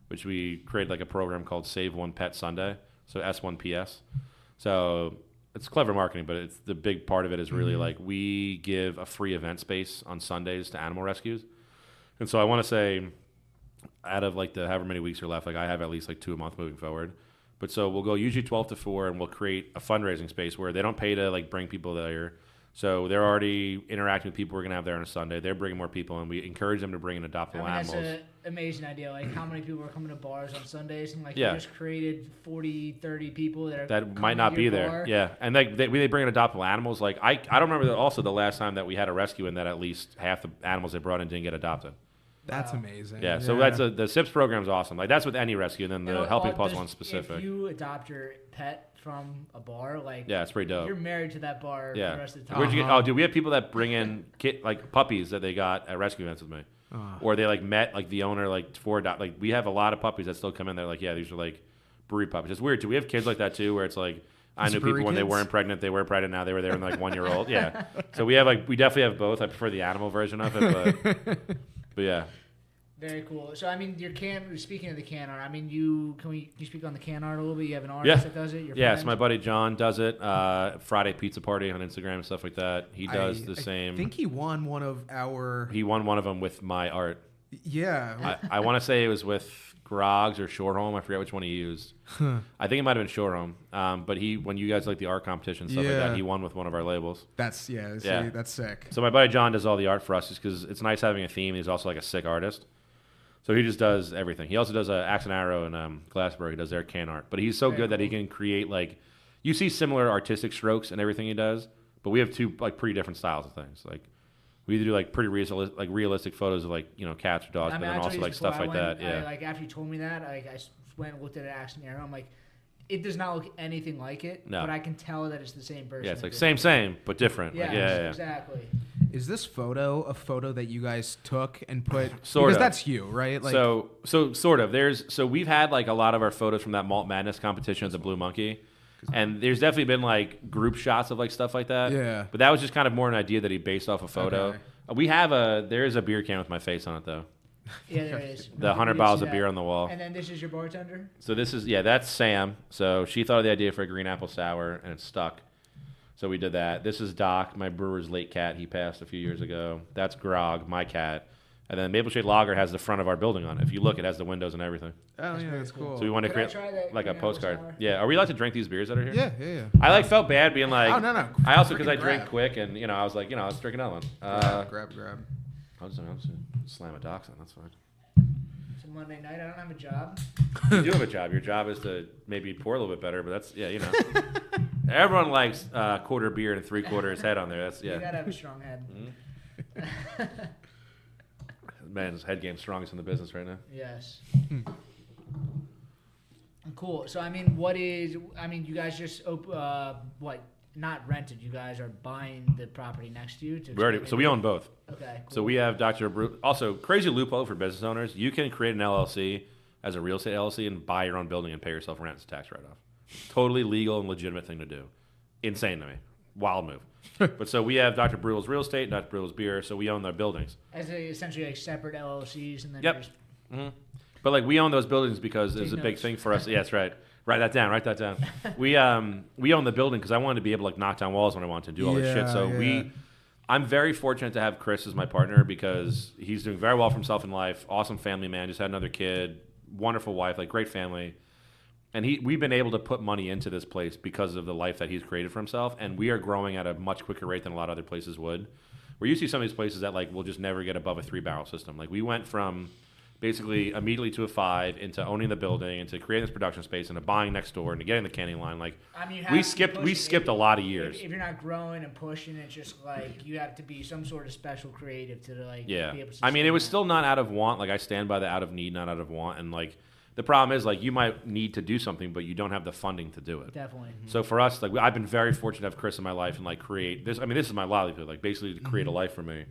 which we created like a program called Save One Pet Sunday. So S1PS. So it's clever marketing, but it's the big part of it is really like we give a free event space on Sundays to animal rescues. And so I want to say out of like the however many weeks are left, like I have at least like 2 a month moving forward. But so we'll go usually 12 to 4 and we'll create a fundraising space where they don't pay to like bring people there. So they're already interacting with people we're going to have there on a Sunday. They're bringing more people and we encourage them to bring in adoptable animals. That's an amazing idea. Like how many people are coming to bars on Sundays and like Yeah. you just created 40, 30 people that might not be there. bar. Yeah. And they bring in adoptable animals. Like I don't remember also the last time that we had a rescue and that at least half the animals they brought in didn't get adopted. That's amazing. Yeah, so the SIPS program is awesome. Like that's with any rescue, and then the Helping Paws one's specific. If you adopt your pet from a bar, like yeah, it's pretty dope. you're married to that bar for the rest of the time. Where'd you get? Oh, dude, we have people that bring in like puppies that they got at rescue events with me, or they like met like the owner like for adopt. Like we have a lot of puppies that still come in there. Like yeah, these are like brewery puppies. It's weird too. We have kids like that too, where it's like. I knew people when they weren't pregnant. They were pregnant. Now they were there when like 1 year old. Yeah. So we definitely have both. I prefer the animal version of it, but yeah. Very cool. So I mean, your can. Speaking of the can art, I mean, you speak on the can art a little bit? You have an artist that does it. Your friend? So my buddy John does it. Friday Pizza Party on Instagram and stuff like that. He does the same. I think he won one of our. He won one of them with my art. Yeah. I want to say it was with Groggs or Shorehome. I forget which one he used. I think it might have been Shorehome. But when you guys like the art competition stuff like that, he won with one of our labels. That's sick. So my buddy John does all the art for us just because it's nice having a theme. He's also like a sick artist. So he just does everything. He also does Axe and Arrow and Glassboro. He does their can art. But he's so good that he can create like you see similar artistic strokes in everything he does. But we have 2 like pretty different styles of things. Like we either do like pretty realistic photos of like cats or dogs, but then also like stuff like that. Yeah. Like after you told me that, I went and looked at Axe and Arrow. I'm like, it does not look anything like it. No. But I can tell that it's the same person. Yeah, it's like same, but different. Yeah, like, exactly. Is this photo a photo that you guys took and put? Sort because of. that's you, right? Like, so sort of. We've had like a lot of our photos from that Malt Madness competition at the Blue Monkey, and there's definitely been like group shots of like stuff like that. Yeah. But that was just kind of more an idea that he based off a photo. Okay. We have there is a beer can with my face on it though. Yeah, there is. The 100 bottles of beer on the wall. And then this is your bartender? So that's Sam. So she thought of the idea for a green apple sour, and it stuck. So we did that. This is Doc, my brewer's late cat. He passed a few years ago. That's Grog, my cat. And then Maple Shade Lager has the front of our building on it. If you look, it has the windows and everything. Oh, yeah, that's cool. So we want to create like a postcard. Yeah. Are we allowed to drink these beers that are here? Yeah. I felt bad being like. Oh, no. I also, because I drink quick, and I was like, let's drink another one. Grab. I'll just slam a Doc on. That's fine. It's a Monday night. I don't have a job. You do have a job. Your job is to maybe pour a little bit better, but that's Everyone likes quarter beer and 3/4 head on there. That's You gotta have a strong head. Mm-hmm. Man's head game's strongest in the business right now. Yes. Cool. So you guys just not rented? You guys are buying the property next to you. So we own both. Okay. Cool. So we have Dr. Brew. Also, crazy loophole for business owners. You can create an LLC as a real estate LLC and buy your own building and pay yourself rent as a tax write-off. Totally legal and legitimate thing to do. Insane to me. Wild move. But so we have Dr. Brewlittle's real estate, Dr. Brewlittle's beer, so we own their buildings. As essentially like separate LLCs and then Yep. Mm-hmm. But like we own those buildings because it's a big thing for us. Yeah, that's right. Write that down. We own the building because I wanted to be able to like knock down walls when I wanted to do all this shit. So I'm very fortunate to have Chris as my partner because he's doing very well for himself in life. Awesome family man. Just had another kid. Wonderful wife. Like great family. And we've been able to put money into this place because of the life that he's created for himself. And we are growing at a much quicker rate than a lot of other places would. Where you see some of these places that like will just never get above a 3-barrel system. Like we went from basically immediately to a 5 into owning the building, into creating this production space, into buying next door, into getting the canning line. Like we skipped a lot of years. If you're not growing and pushing, it's just like you have to be some sort of special creative to like be able to it was still not out of want. Like I stand by the out of need, not out of want. And like the problem is like you might need to do something, but you don't have the funding to do it. Definitely. So for us, like I've been very fortunate to have Chris in my life and like create this. I mean, this is my livelihood, like basically to create a life for me.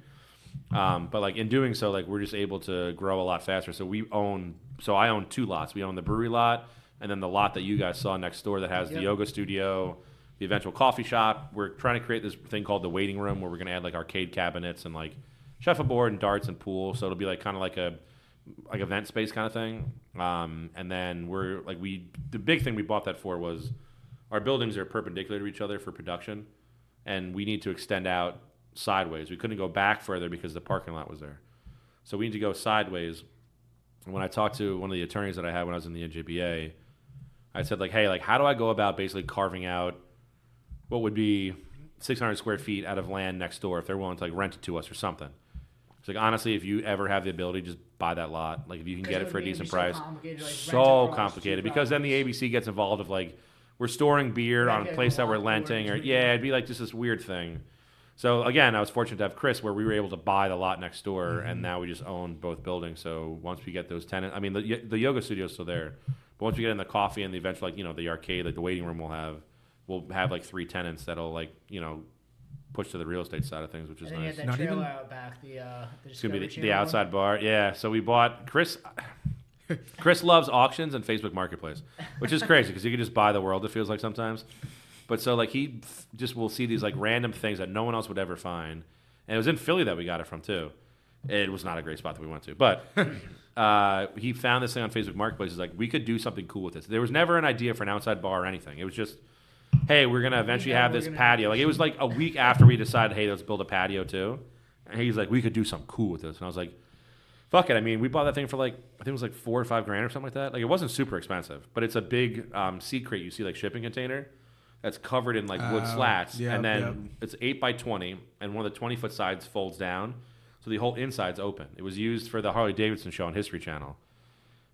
But like in doing so, like we're just able to grow a lot faster. So I own 2 lots. We own the brewery lot, and then the lot that you guys saw next door that has the yoga studio, the eventual coffee shop. We're trying to create this thing called the waiting room, where we're going to add like arcade cabinets and like shuffleboard and darts and pool. So it'll be like kind of like a event space kind of thing. And then the big thing we bought that for was our buildings are perpendicular to each other for production, and we need to extend out sideways. We couldn't go back further because the parking lot was there. So we need to go sideways. And when I talked to one of the attorneys that I had when I was in the NJBA, I said like, hey, like how do I go about basically carving out what would be 600 square feet out of land next door if they're willing to like rent it to us or something? It's like, honestly, if you ever have the ability, just buy that lot. Like if you can get it for a decent price. So complicated because then the ABC gets involved of like, we're storing beer on a place that we're renting, or it'd be like just this weird thing. So again, I was fortunate to have Chris where we were able to buy the lot next door, and now we just own both buildings. So once we get those tenants, I mean, the yoga studio is still there, but once we get in the coffee and the eventual, like, the arcade, like the waiting room we'll have like 3 tenants that'll like, push to the real estate side of things, which is and nice. You have that trailer out back, it's going to be the outside bar. Yeah. So we bought Chris loves auctions and Facebook Marketplace, which is crazy because you can just buy the world, it feels like sometimes. But so like he just will see these like random things that no one else would ever find. And it was in Philly that we got it from too. It was not a great spot that we went to. But he found this thing on Facebook Marketplace. He's like, we could do something cool with this. There was never an idea for an outside bar or anything. It was just, hey, we're going to eventually have this patio. Like it was like a week after we decided, hey, let's build a patio too. And he's like, we could do something cool with this. And I was like, fuck it. I mean, we bought that thing for like, I think it was like $4 or $5 grand or something like that. Like it wasn't super expensive, but it's a big seed crate. You see like shipping container that's covered in like wood slats. And then it's 8 by 20 and one of the 20-foot sides folds down. So the whole inside's open. It was used for the Harley Davidson show on History Channel.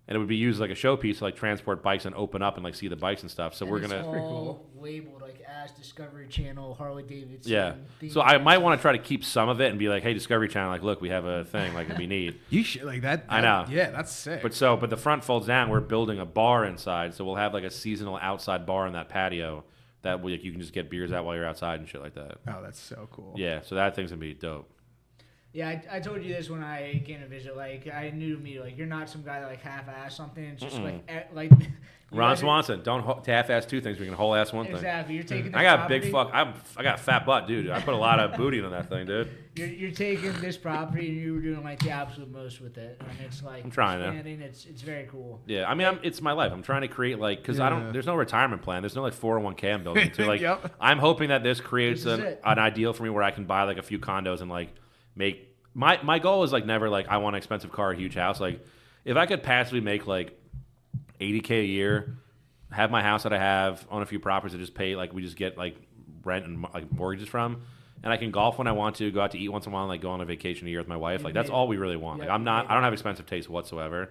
And it would be used like a showpiece to like transport bikes and open up and like see the bikes and stuff. So and we're gonna all labeled like as Discovery Channel, Harley Davidson. Yeah. So I might want to try to keep some of it and be like, hey, Discovery Channel, like look, we have a thing, like it'd be neat. You should like that. I know. Yeah, that's sick. But the front folds down. We're building a bar inside, so we'll have like a seasonal outside bar in that patio that like, you can just get beers out while you're outside and shit like that. Oh, that's so cool. Yeah. So that thing's gonna be dope. Yeah, I told you this when I came to visit. Like, I knew to me, like, you're not some guy that, like, half-ass something. It's just, like Ron Swanson, don't half-ass 2 things. We can whole-ass 1 thing. Exactly. You're taking this I got property, I got a fat butt, dude. I put a lot of booty into that thing, dude. You're taking this property and you were doing, like, the absolute most with it. And it's, like, I'm trying expanding. It's very cool. Yeah, I mean, it's my life. I'm trying to create, like, because there's no retirement plan. There's no, like, 401k I'm building to. Like, I'm hoping that this creates an ideal for me where I can buy, like, a few condos and, like, make... My goal is like never like I want an expensive car, a huge house. Like if I could passively make like $80K a year, have my house that I have, own a few properties that just pay like we just get like rent and like mortgages from, and I can golf when I want to, go out to eat once in a while, and like go on a vacation a year with my wife. Like that's all we really want. Like I don't have expensive taste whatsoever,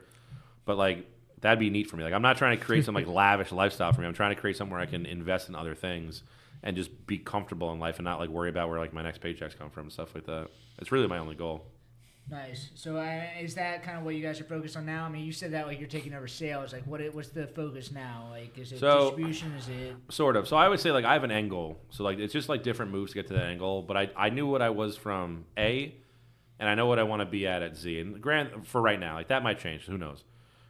but like that'd be neat for me. Like I'm not trying to create some like lavish lifestyle for me. I'm trying to create somewhere I can invest in other things and just be comfortable in life and not like worry about where like my next paychecks come from and stuff like that. It's really my only goal. Nice. So is that kind of what you guys are focused on now? I mean, you said that like you're taking over sales. Like, what's the focus now? Like, is it distribution? Is it sort of? So I would say like I have an end goal. So like it's just like different moves to get to that end goal. But I knew what I was from A, and I know what I want to be at Z. And for right now, like that might change. Who knows?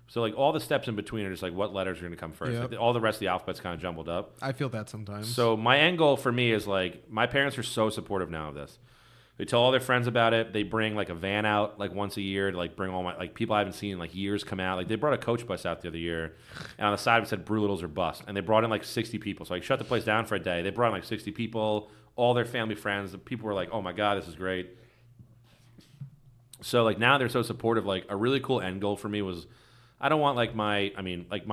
So like all the steps in between are just like what letters are going to come first. Yep. Like, all the rest of the alphabet's kind of jumbled up. I feel that sometimes. So my end goal for me is like my parents are so supportive now of this. They tell all their friends about it. They bring like a van out like once a year to like bring all my like people I haven't seen in like years come out. Like they brought a coach bus out the other year, and on the side it said Brewlittles are bust, and they brought in like 60 people. So I shut the place down for a day. They brought in like 60 people, all their family friends. The people were like, "Oh my god, this is great." So like now they're so supportive. Like a really cool end goal for me was, I don't want like my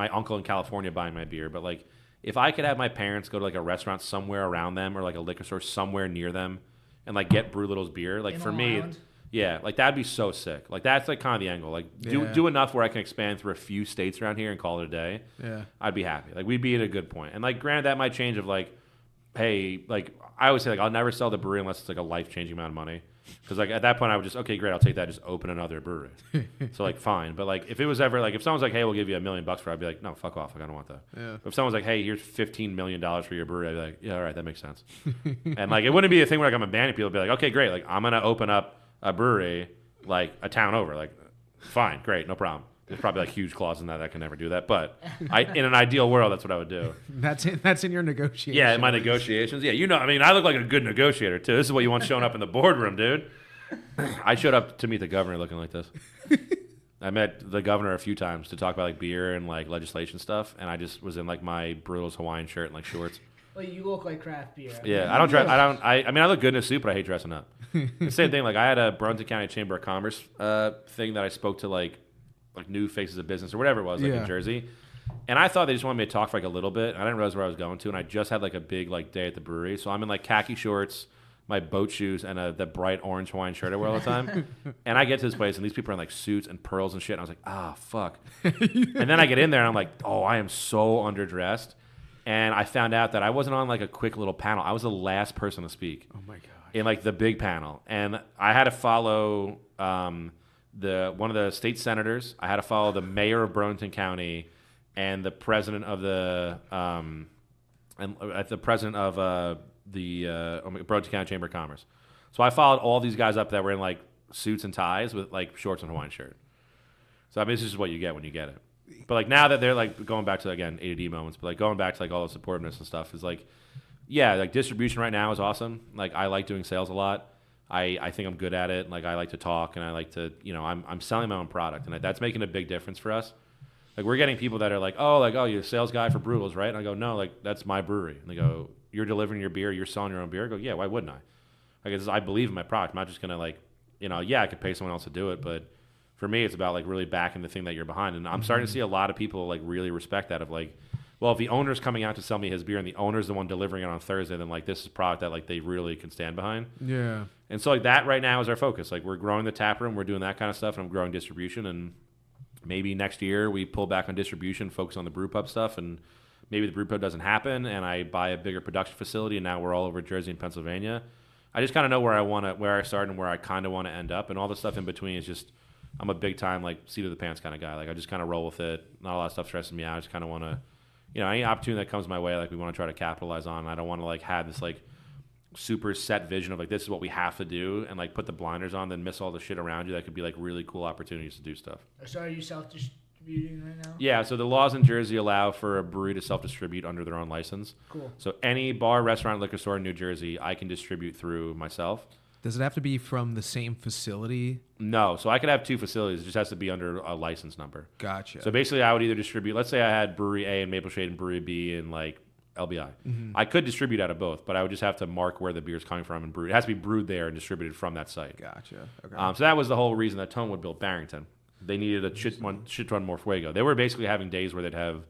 uncle in California buying my beer, but like if I could have my parents go to like a restaurant somewhere around them or like a liquor store somewhere near them and like get Brewlittle's beer, like for me, yeah, like that'd be so sick. Like that's like kind of the angle. Like do enough where I can expand through a few states around here and call it a day. Yeah, I'd be happy. Like we'd be at a good point. And like granted that might change of like, hey, like I always say like I'll never sell the brewery unless it's like a life-changing amount of money. Because like at that point I would just, okay, great, I'll take that, just open another brewery. So like fine. But like if it was ever like, if someone's like, hey, we'll give you $1 million for it, I'd be like, no, fuck off, like, I don't want that. Yeah. If someone's like, hey, here's $15 million for your brewery, I'd be like, yeah, all right, that makes sense. And like it wouldn't be a thing where like I'm abandoning people. I'd be like, okay, great, like I'm gonna open up a brewery like a town over, like fine, great, no problem. There's probably like huge clauses in that I can never do that, but in an ideal world, that's what I would do. That's in your negotiations. Yeah, in my negotiations. Yeah, you know, I mean, I look like a good negotiator too. This is what you want showing up in the boardroom, dude. I showed up to meet the governor looking like this. I met the governor a few times to talk about like beer and like legislation stuff, and I just was in like my Brewlittle's Hawaiian shirt and like shorts. Well, you look like craft beer. Yeah, I don't dress. I mean, I look good in a suit, but I hate dressing up. The same thing. Like I had a Burlington County Chamber of Commerce thing that I spoke to like new faces of business or whatever it was, like in Jersey. And I thought they just wanted me to talk for like a little bit. I didn't realize where I was going to, and I just had like a big like day at the brewery. So I'm in like khaki shorts, my boat shoes, and the bright orange Hawaiian shirt I wear all the time. And I get to this place, and these people are in like suits and pearls and shit. And I was like, ah, fuck. And then I get in there, and I'm like, oh, I am so underdressed. And I found out that I wasn't on like a quick little panel. I was the last person to speak. Oh my god. In like the big panel, and I had to follow one of the state senators. I had to follow the mayor of Burlington County and the president of the Burlington County Chamber of Commerce. So I followed all these guys up that were in like suits and ties with like shorts and Hawaiian shirt. So I mean, this is what you get when you get it. But like now that they're like going back to again ADD moments, but like going back to like all the supportiveness and stuff is like, yeah, like distribution right now is awesome. Like I like doing sales a lot. I think I'm good at it. Like I like to talk and I like to, you know, I'm selling my own product, and that's making a big difference for us. Like we're getting people that are like, oh, you're a sales guy for Brewlittle's, right? And I go, no, like that's my brewery. And they go, you're delivering your beer, you're selling your own beer. I go, yeah, why wouldn't I? Like I believe in my product. I'm not just gonna like, you know, yeah, I could pay someone else to do it, but for me, it's about like really backing the thing that you're behind. And I'm starting to see a lot of people like really respect that of like, well, if the owner's coming out to sell me his beer and the owner's the one delivering it on Thursday, then like this is a product that like they really can stand behind. Yeah. And so like that right now is our focus. Like we're growing the tap room, we're doing that kind of stuff, and I'm growing distribution. And maybe next year we pull back on distribution, focus on the brew pub stuff, and maybe the brew pub doesn't happen, and I buy a bigger production facility, and now we're all over Jersey and Pennsylvania. I just kind of know where I started and where I kind of want to end up, and all the stuff in between is just I'm a big time like seat of the pants kind of guy. Like I just kind of roll with it. Not a lot of stuff stresses me out. I just kind of want to, you know, any opportunity that comes my way, like we want to try to capitalize on. I don't want to like have this like super set vision of like this is what we have to do and like put the blinders on, then miss all the shit around you. That could be like really cool opportunities to do stuff. So are you self-distributing right now? Yeah, so the laws in Jersey allow for a brewery to self-distribute under their own license. Cool. So any bar, restaurant, liquor store in New Jersey, I can distribute through myself. Does it have to be from the same facility? No, so I could have two facilities. It just has to be under a license number. Gotcha. So basically, I would either distribute. Let's say I had Brewery A in Maple Shade and Brewery B in like LBI. Mm-hmm. I could distribute out of both, but I would just have to mark where the beer is coming from and brew. It has to be brewed there and distributed from that site. Gotcha. Okay. So that was the whole reason that Tonewood built Barrington. They needed a shit ton more Fuego. They were basically having days where they'd have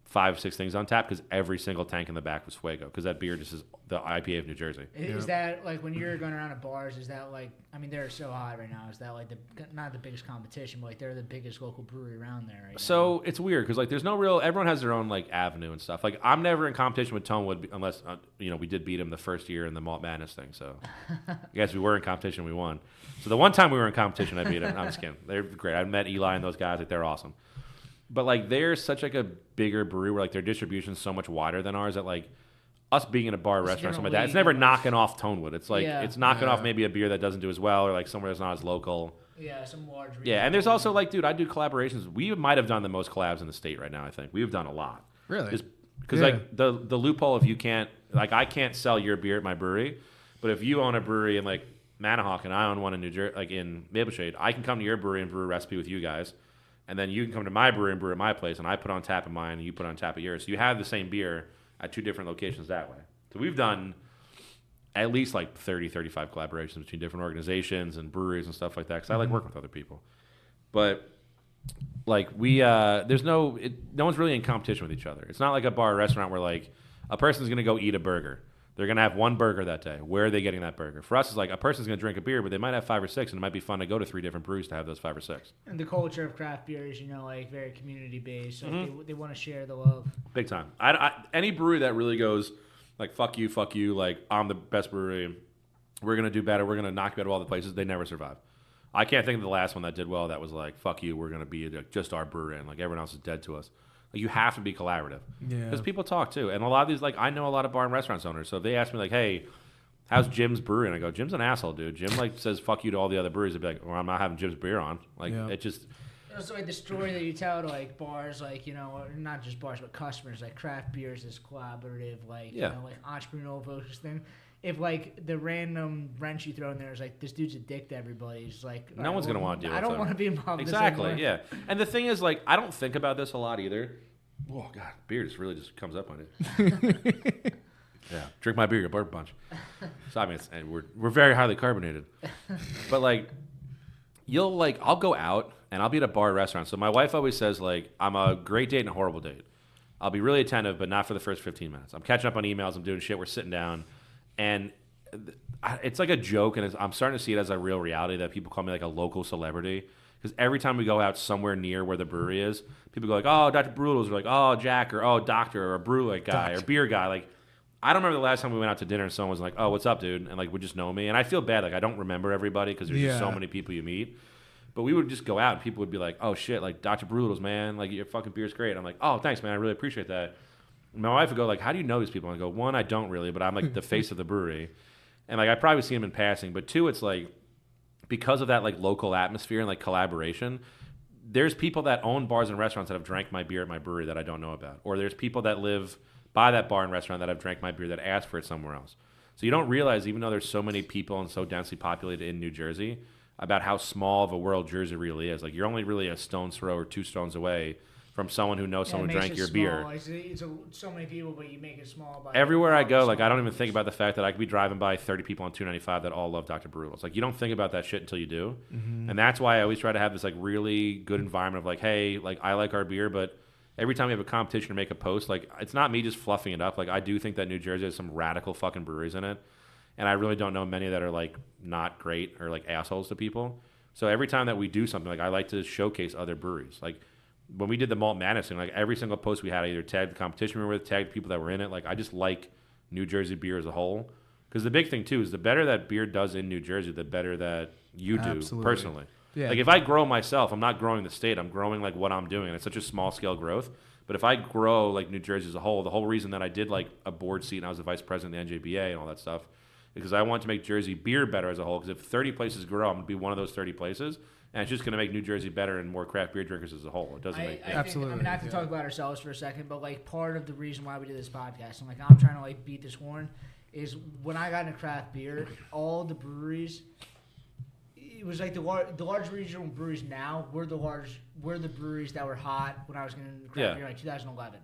5 or 6 things on tap because every single tank in the back was Fuego because that beer just is the IPA of New Jersey. Is that like when you're going around to bars? Is that like, I mean, they're so hot right now. Is that like not the biggest competition, but like they're the biggest local brewery around there right now? So it's weird because like there's no real. Everyone has their own like avenue and stuff. Like I'm never in competition with Tonewood unless you know we did beat them the first year in the Malt Madness thing. So I guess we were in competition, we won. So the one time we were in competition, I beat them. I'm just kidding. They're great. I met Eli and those guys. Like they're awesome. But like they're such like a bigger brewery where like their distribution is so much wider than ours that like us being in a bar, restaurant, something like that, it's never knocking off Tonewood. It's like it's knocking off maybe a beer that doesn't do as well or like somewhere that's not as local. Yeah, some large. Yeah, and there's also like, dude, I do collaborations. We might have done the most collabs in the state right now. I think we've done a lot. Really? Because like the loophole of you can't like I can't sell your beer at my brewery, but if you own a brewery in like Manahawk and I own one in New Jersey, like in Maple Shade, I can come to your brewery and brew a recipe with you guys. And then you can come to my brewery and brew at my place, and I put on tap at mine, and you put on tap at yours. So you have the same beer at 2 different locations that way. So we've done at least like 30, 35 collaborations between different organizations and breweries and stuff like that, because I like working with other people. But like there's no one's really in competition with each other. It's not like a bar or restaurant where like a person's going to go eat a burger. They're going to have one burger that day. Where are they getting that burger? For us, it's like a person's going to drink a beer, but they might have 5 or 6, and it might be fun to go to 3 different breweries to have those 5 or 6. And the culture of craft beer is, you know, like very community-based, so they want to share the love. Big time. Any brewery that really goes, like, fuck you, like, I'm the best brewery, we're going to do better. We're going to knock you out of all the places. They never survive. I can't think of the last one that did well that was like, fuck you, we're going to be just our brewery, and like everyone else is dead to us. Like, you have to be collaborative. Yeah. Because people talk too. And a lot of these, like, I know a lot of bar and restaurants owners. So if they ask me, like, hey, how's Jim's brewery? And I go, Jim's an asshole, dude. Jim, like, says fuck you to all the other breweries. They'd be like, well, I'm not having Jim's beer on. Like, it just... It's like the story that you tell to, like, bars, like, you know, not just bars, but customers, like, craft beer is this collaborative, like, you know, like, entrepreneurial focus thing. If, like, the random wrench you throw in there is like, this dude's a dick to everybody, it's like... No one's going to want to deal with it. I don't want to be involved in this Exactly, yeah. And the thing is, like, I don't think about this a lot either. Oh, God, beer just really just comes up on it. Yeah, drink my beer, you burp bunch. So, I mean, and we're very highly carbonated. But, like, I'll go out, and I'll be at a bar or restaurant. So my wife always says, like, I'm a great date and a horrible date. I'll be really attentive, but not for the first 15 minutes. I'm catching up on emails, I'm doing shit, we're sitting down. And it's like a joke, and I'm starting to see it as a real reality that people call me like a local celebrity. Because every time we go out somewhere near where the brewery is, people go like, oh, Dr. Brewlittle's, or like, oh, Jack, or oh, Doctor, or a brew guy, or beer guy. Like, I don't remember the last time we went out to dinner and someone was like, oh, what's up, dude? And like, would just know me. And I feel bad. Like, I don't remember everybody because there's just so many people you meet. But we would just go out and people would be like, oh, shit, like, Dr. Brewlittle's, man. Like, your fucking beer's great. I'm like, oh, thanks, man. I really appreciate that. And my wife would go like, how do you know these people? And I go, one, I don't really, but I'm like the face of the brewery. And like, I probably see them in passing. But two, it's like, because of that like local atmosphere and like collaboration, there's people that own bars and restaurants that have drank my beer at my brewery that I don't know about. Or there's people that live by that bar and restaurant that have drank my beer that asked for it somewhere else. So you don't realize, even though there's so many people and so densely populated in New Jersey, about how small of a world Jersey really is. Like, you're only really a stone's throw or 2 stones away from someone who knows someone who drank your beer. It's so many people, but you make it small. By everywhere I go, like, I don't even think about the fact that I could be driving by 30 people on 295 that all love Dr. Brewlittle. It's like, you don't think about that shit until you do. Mm-hmm. And that's why I always try to have this like really good environment of like, hey, like, I like our beer, but every time we have a competition or make a post, like, it's not me just fluffing it up. Like, I do think that New Jersey has some radical fucking breweries in it. And I really don't know many that are like not great or like assholes to people. So every time that we do something, like, I like to showcase other breweries. Like, when we did the Malt Madness thing, like, every single post we had, I either tagged the competition we were with, tagged people that were in it. Like, I just like New Jersey beer as a whole. Because the big thing, too, is the better that beer does in New Jersey, the better that you do personally. Yeah. Like, if I grow myself, I'm not growing the state. I'm growing, like, what I'm doing. And it's such a small-scale growth. But if I grow, like, New Jersey as a whole, the whole reason that I did, like, a board seat and I was the vice president of the NJBA and all that stuff, because I want to make Jersey beer better as a whole. Because if 30 places grow, I'm going to be one of those 30 places. And it's just going to make New Jersey better and more craft beer drinkers as a whole. It doesn't make absolutely. I mean, not to talk about ourselves for a second, but like, part of the reason why we did this podcast, and like, I'm trying to like beat this horn, is when I got into craft beer, all the breweries, it was like the large regional breweries now were the breweries that were hot when I was getting into craft beer in like 2011,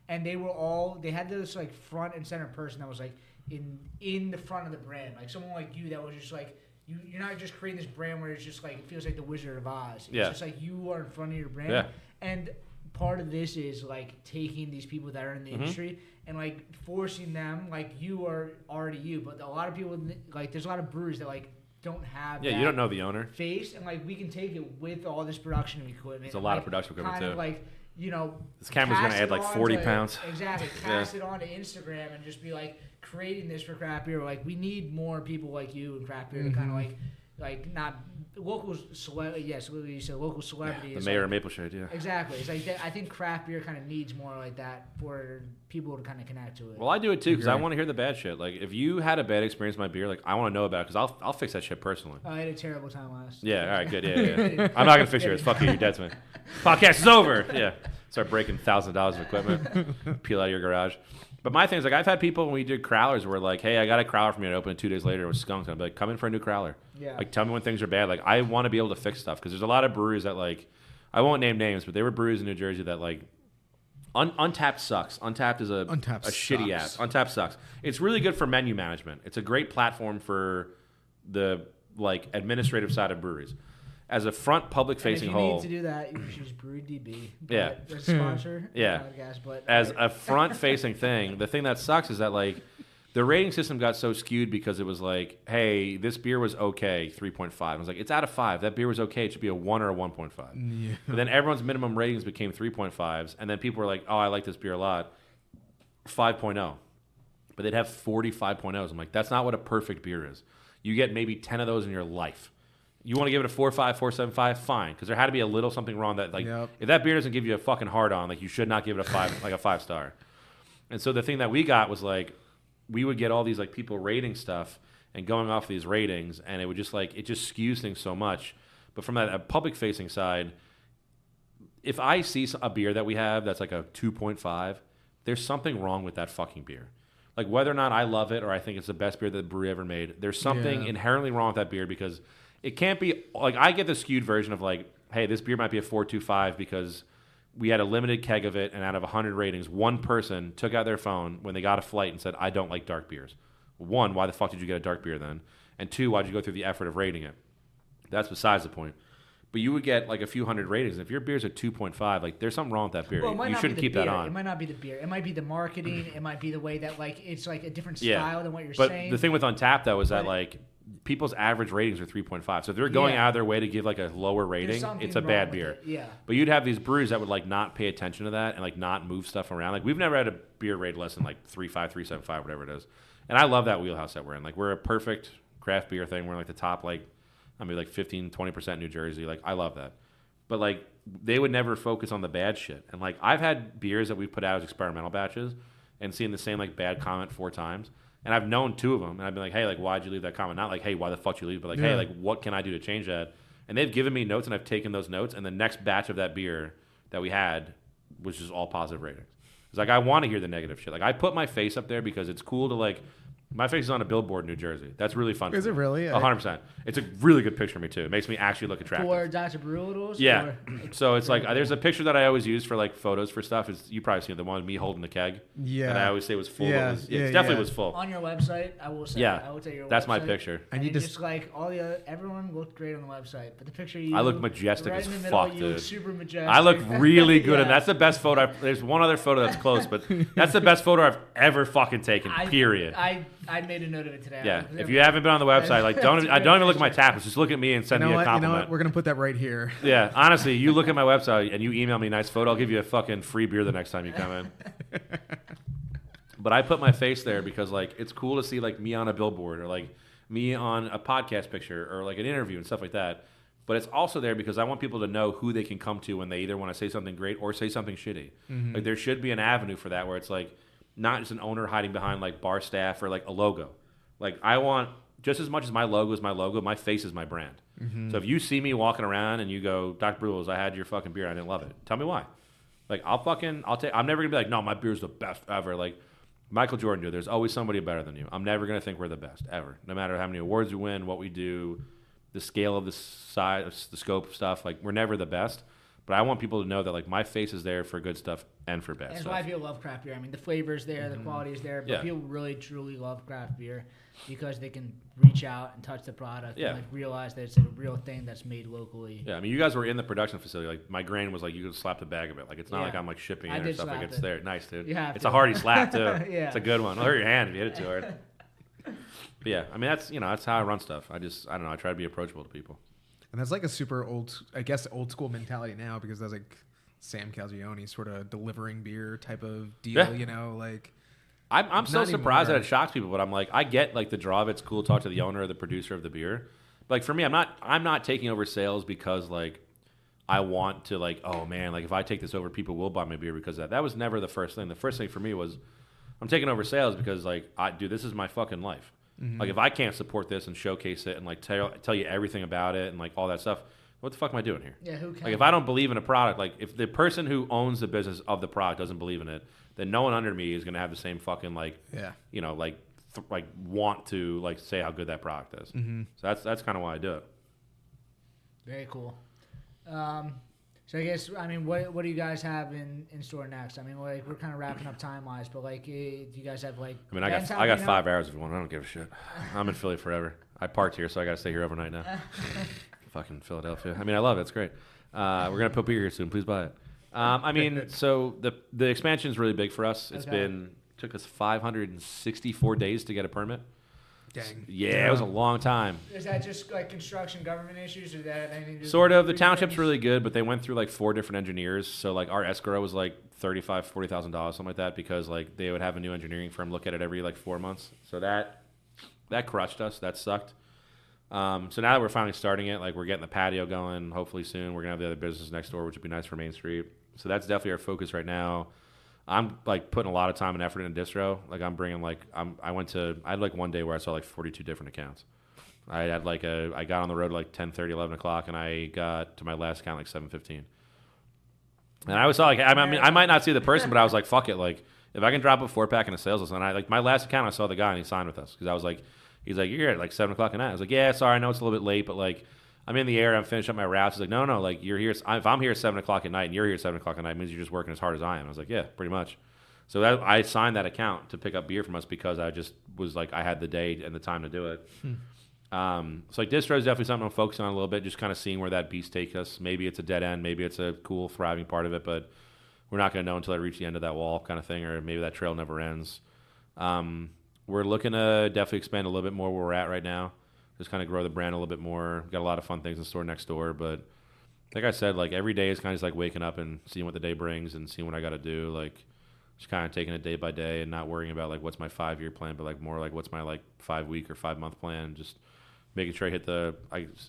and they had this like front and center person that was like in the front of the brand, like someone like you that was just like. You're not just creating this brand where it's just like, it feels like the Wizard of Oz. It's just like you are in front of your brand. Yeah. And part of this is like taking these people that are in the industry and like forcing them, like, you are already you. But a lot of people, like, there's a lot of breweries that like don't have you don't know the owner. Face. And like, we can take it with all this production equipment. There's a lot of production equipment too. Like, you know, this camera's going to add like 40 pounds. Exactly. Cast it onto Instagram and just be like, creating this for craft beer. Like, we need more people like you in craft beer to kind of like not local celebrity. Yes, you said local celebrity. The mayor of Maple Shade, Exactly. It's like I think craft beer kind of needs more like that for people to kind of connect to it. Well, I do it too because I want to hear the bad shit. Like, if you had a bad experience with my beer, like, I want to know about it because I'll fix that shit personally. I had a terrible time last. Yeah. All right. Good. Yeah. I'm not gonna fix yours. Fuck you. You're dead to me. Podcast is over. Yeah. Start breaking $1,000 of equipment. Peel out of your garage. But my thing is, like, I've had people when we did crowlers where like, hey, I got a crowler from you, and open it 2 days later, it was skunked. And I'm like, come in for a new crowler. Yeah. Like, tell me when things are bad. Like, I want to be able to fix stuff because there's a lot of breweries that, like, I won't name names, but there were breweries in New Jersey that, like, Untapped sucks. Untapped is a shitty app. Untapped sucks. It's really good for menu management. It's a great platform for the, like, administrative side of breweries. As a front public-facing whole, if you need to do that, you should use BrewedDB. Yeah, as a sponsor. Yeah, podcast, but as a front-facing thing, the thing that sucks is that like the rating system got so skewed because it was like, hey, this beer was okay, 3.5. I was like, it's out of 5. That beer was okay. It should be a 1 or a 1.5. Yeah. But then everyone's minimum ratings became 3.5s, and then people were like, oh, I like this beer a lot, 5.0. But they'd have 40 5.0s. I'm like, that's not what a perfect beer is. You get maybe 10 of those in your life. You want to give it a 4.5, 4.75, fine, because there had to be a little something wrong that if that beer doesn't give you a fucking hard on, like you should not give it a 5, like a 5 star. And so the thing that we got was like we would get all these like people rating stuff and going off these ratings, and it would just like it just skews things so much. But from that public facing side, if I see a beer that we have that's like a 2.5, there's something wrong with that fucking beer. Like whether or not I love it or I think it's the best beer that the brewery ever made, there's something inherently wrong with that beer because it can't be like I get the skewed version of like, hey, this beer might be a 4.25 because we had a limited keg of it, and out of 100 ratings, one person took out their phone when they got a flight and said, I don't like dark beers. One, why the fuck did you get a dark beer then? And two, why did you go through the effort of rating it? That's besides the point. But you would get like a few hundred ratings. If your beer's a 2.5, like there's something wrong with that beer. Well, you shouldn't keep that on. It might not be the beer. It might be the marketing. It might be the way that like it's like a different style than what you're saying. But the thing with Untapped though is that like people's average ratings are 3.5. So if they're going out of their way to give like a lower rating, it's a bad beer. But you'd have these breweries that would like not pay attention to that and like not move stuff around. Like we've never had a beer rated less than like 3.5, 3.75, whatever it is. And I love that wheelhouse that we're in. Like we're a perfect craft beer thing. We're in like the top like 15, 20% New Jersey. Like I love that. But like they would never focus on the bad shit. And like I've had beers that we've put out as experimental batches and seen the same like bad comment 4 times. And I've known 2 of them, and I've been like, hey, like, why'd you leave that comment? Not like, hey, why the fuck did you leave? But like, hey, like, what can I do to change that? And they've given me notes, and I've taken those notes, and the next batch of that beer that we had was just all positive ratings. It's like, I want to hear the negative shit. Like, I put my face up there because it's cool to, like, my face is on a billboard in New Jersey. That's really fun. Is it really? 100%. It's a really good picture of me, too. It makes me actually look attractive. For Dr. Brewlittle's? Yeah. So it's like, there's a picture that I always use for, like, photos for stuff. You probably seen the one of me holding the keg. Yeah. And I always say it was full. It definitely was full. On your website, I will say. Yeah. I will tell you your that's website. my picture. And you just like all the other, everyone looked great on the website, but the picture you I look majestic right as in the middle, fuck, you dude. look super majestic. I look really good, and that's the best photo. There's one other photo that's close, but that's the best photo I've ever fucking taken. Period. I made a note of it today. Yeah. If you haven't been on the website, like don't even look at my tablets. Just look at me and send me a compliment. You know what? We're gonna put that right here. Yeah. Honestly, you look at my website and you email me a nice photo, I'll give you a fucking free beer the next time you come in. But I put my face there because like it's cool to see like me on a billboard or like me on a podcast picture or like an interview and stuff like that. But it's also there because I want people to know who they can come to when they either want to say something great or say something shitty. Mm-hmm. Like there should be an avenue for that where it's like not just an owner hiding behind like bar staff or like a logo. Like I want just as much as my logo is my logo, my face is my brand. Mm-hmm. So if you see me walking around and you go, Dr. Brewlittle's, I had your fucking beer, I didn't love it. Tell me why. Like I'll take. I'm never gonna be like, no, my beer's the best ever. Like Michael Jordan did. There's always somebody better than you. I'm never gonna think we're the best ever, no matter how many awards we win, what we do, the scale of the size, the scope of stuff. Like we're never the best. But I want people to know that like my face is there for good stuff and for bad stuff. That's why people love craft beer. I mean, the flavor's there, the quality is there, but people really truly love craft beer because they can reach out and touch the product and like realize that it's a real thing that's made locally. Yeah, I mean, you guys were in the production facility. Like my grain was like you could slap the bag of it. Like it's not like I'm like shipping it or stuff. Like it's there. Nice, dude. It's a hearty slap too. It's a good one. It'll hurt your hand if you hit it too hard. But yeah, I mean that's how I run stuff. I don't know. I try to be approachable to people. And that's like a super old school mentality now because that's like Sam Calzione sort of delivering beer type of deal, you know, like. I'm so surprised that it shocks people, but I'm like, I get like the draw of it's cool to talk to the owner or the producer of the beer. But like for me, I'm not taking over sales because like I want to like, oh man, like if I take this over, people will buy my beer because of that. That was never the first thing. The first thing for me was I'm taking over sales because like dude, this is my fucking life. Mm-hmm. Like if I can't support this and showcase it and like tell you everything about it and like all that stuff, what the fuck am I doing here? Yeah, who can? Like if I don't believe in a product, like if the person who owns the business of the product doesn't believe in it, then no one under me is gonna have the same fucking like you know like want to like say how good that product is. Mm-hmm. So that's kind of why I do it. Very cool. So I guess what do you guys have in store next? I mean, like we're kind of wrapping up time wise, but like do you guys have like? I mean, I got 5 hours if you want. I don't give a shit. I'm in Philly forever. I parked here, so I got to stay here overnight now. Fucking Philadelphia. I mean, I love it. It's great. We're gonna put beer here soon. Please buy it. I mean, so the expansion is really big for us. It's took us 564 days to get a permit. Dang. Yeah, it was a long time. Is that just like construction government issues, or that anything to do sort of? The township's really good, but they went through like 4 different engineers. So like our escrow was like $35,000-$40,000, something like that, because like they would have a new engineering firm look at it every like 4 months. So that crushed us. That sucked. So now that we're finally starting it, like we're getting the patio going. Hopefully soon we're gonna have the other business next door, which would be nice for Main Street. So that's definitely our focus right now. I'm like putting a lot of time and effort into distro. Like I'm bringing like I had like one day where I saw like 42 different accounts. I got on the road like 10:30, 11 o'clock, and I got to my last account like 7:15. And I was like, I might not see the person, but I was like, fuck it, like if I can drop a 4-pack in a sales list, and I like my last account, I saw the guy and he signed with us because I was like, he's like, you're here at like 7 o'clock at night. I was like, yeah, sorry, I know it's a little bit late, but like I'm in the air, I'm finishing up my routes. He's like, no, like you're here. If I'm here at 7 o'clock at night and you're here at 7 o'clock at night, it means you're just working as hard as I am. I was like, yeah, pretty much. So I signed that account to pick up beer from us because I just was like, I had the day and the time to do it. So like distro is definitely something I'm focusing on a little bit, just kind of seeing where that beast takes us. Maybe it's a dead end, maybe it's a cool, thriving part of it, but we're not going to know until I reach the end of that wall kind of thing, or maybe that trail never ends. We're looking to definitely expand a little bit more where we're at right now. Just kind of grow the brand a little bit more. Got a lot of fun things in store next door, but like I said, like every day is kind of just like waking up and seeing what the day brings and seeing what I got to do. Like just kind of taking it day by day and not worrying about like what's my 5-year plan, but like more like what's my like 5-week or 5-month plan. Just making sure I hit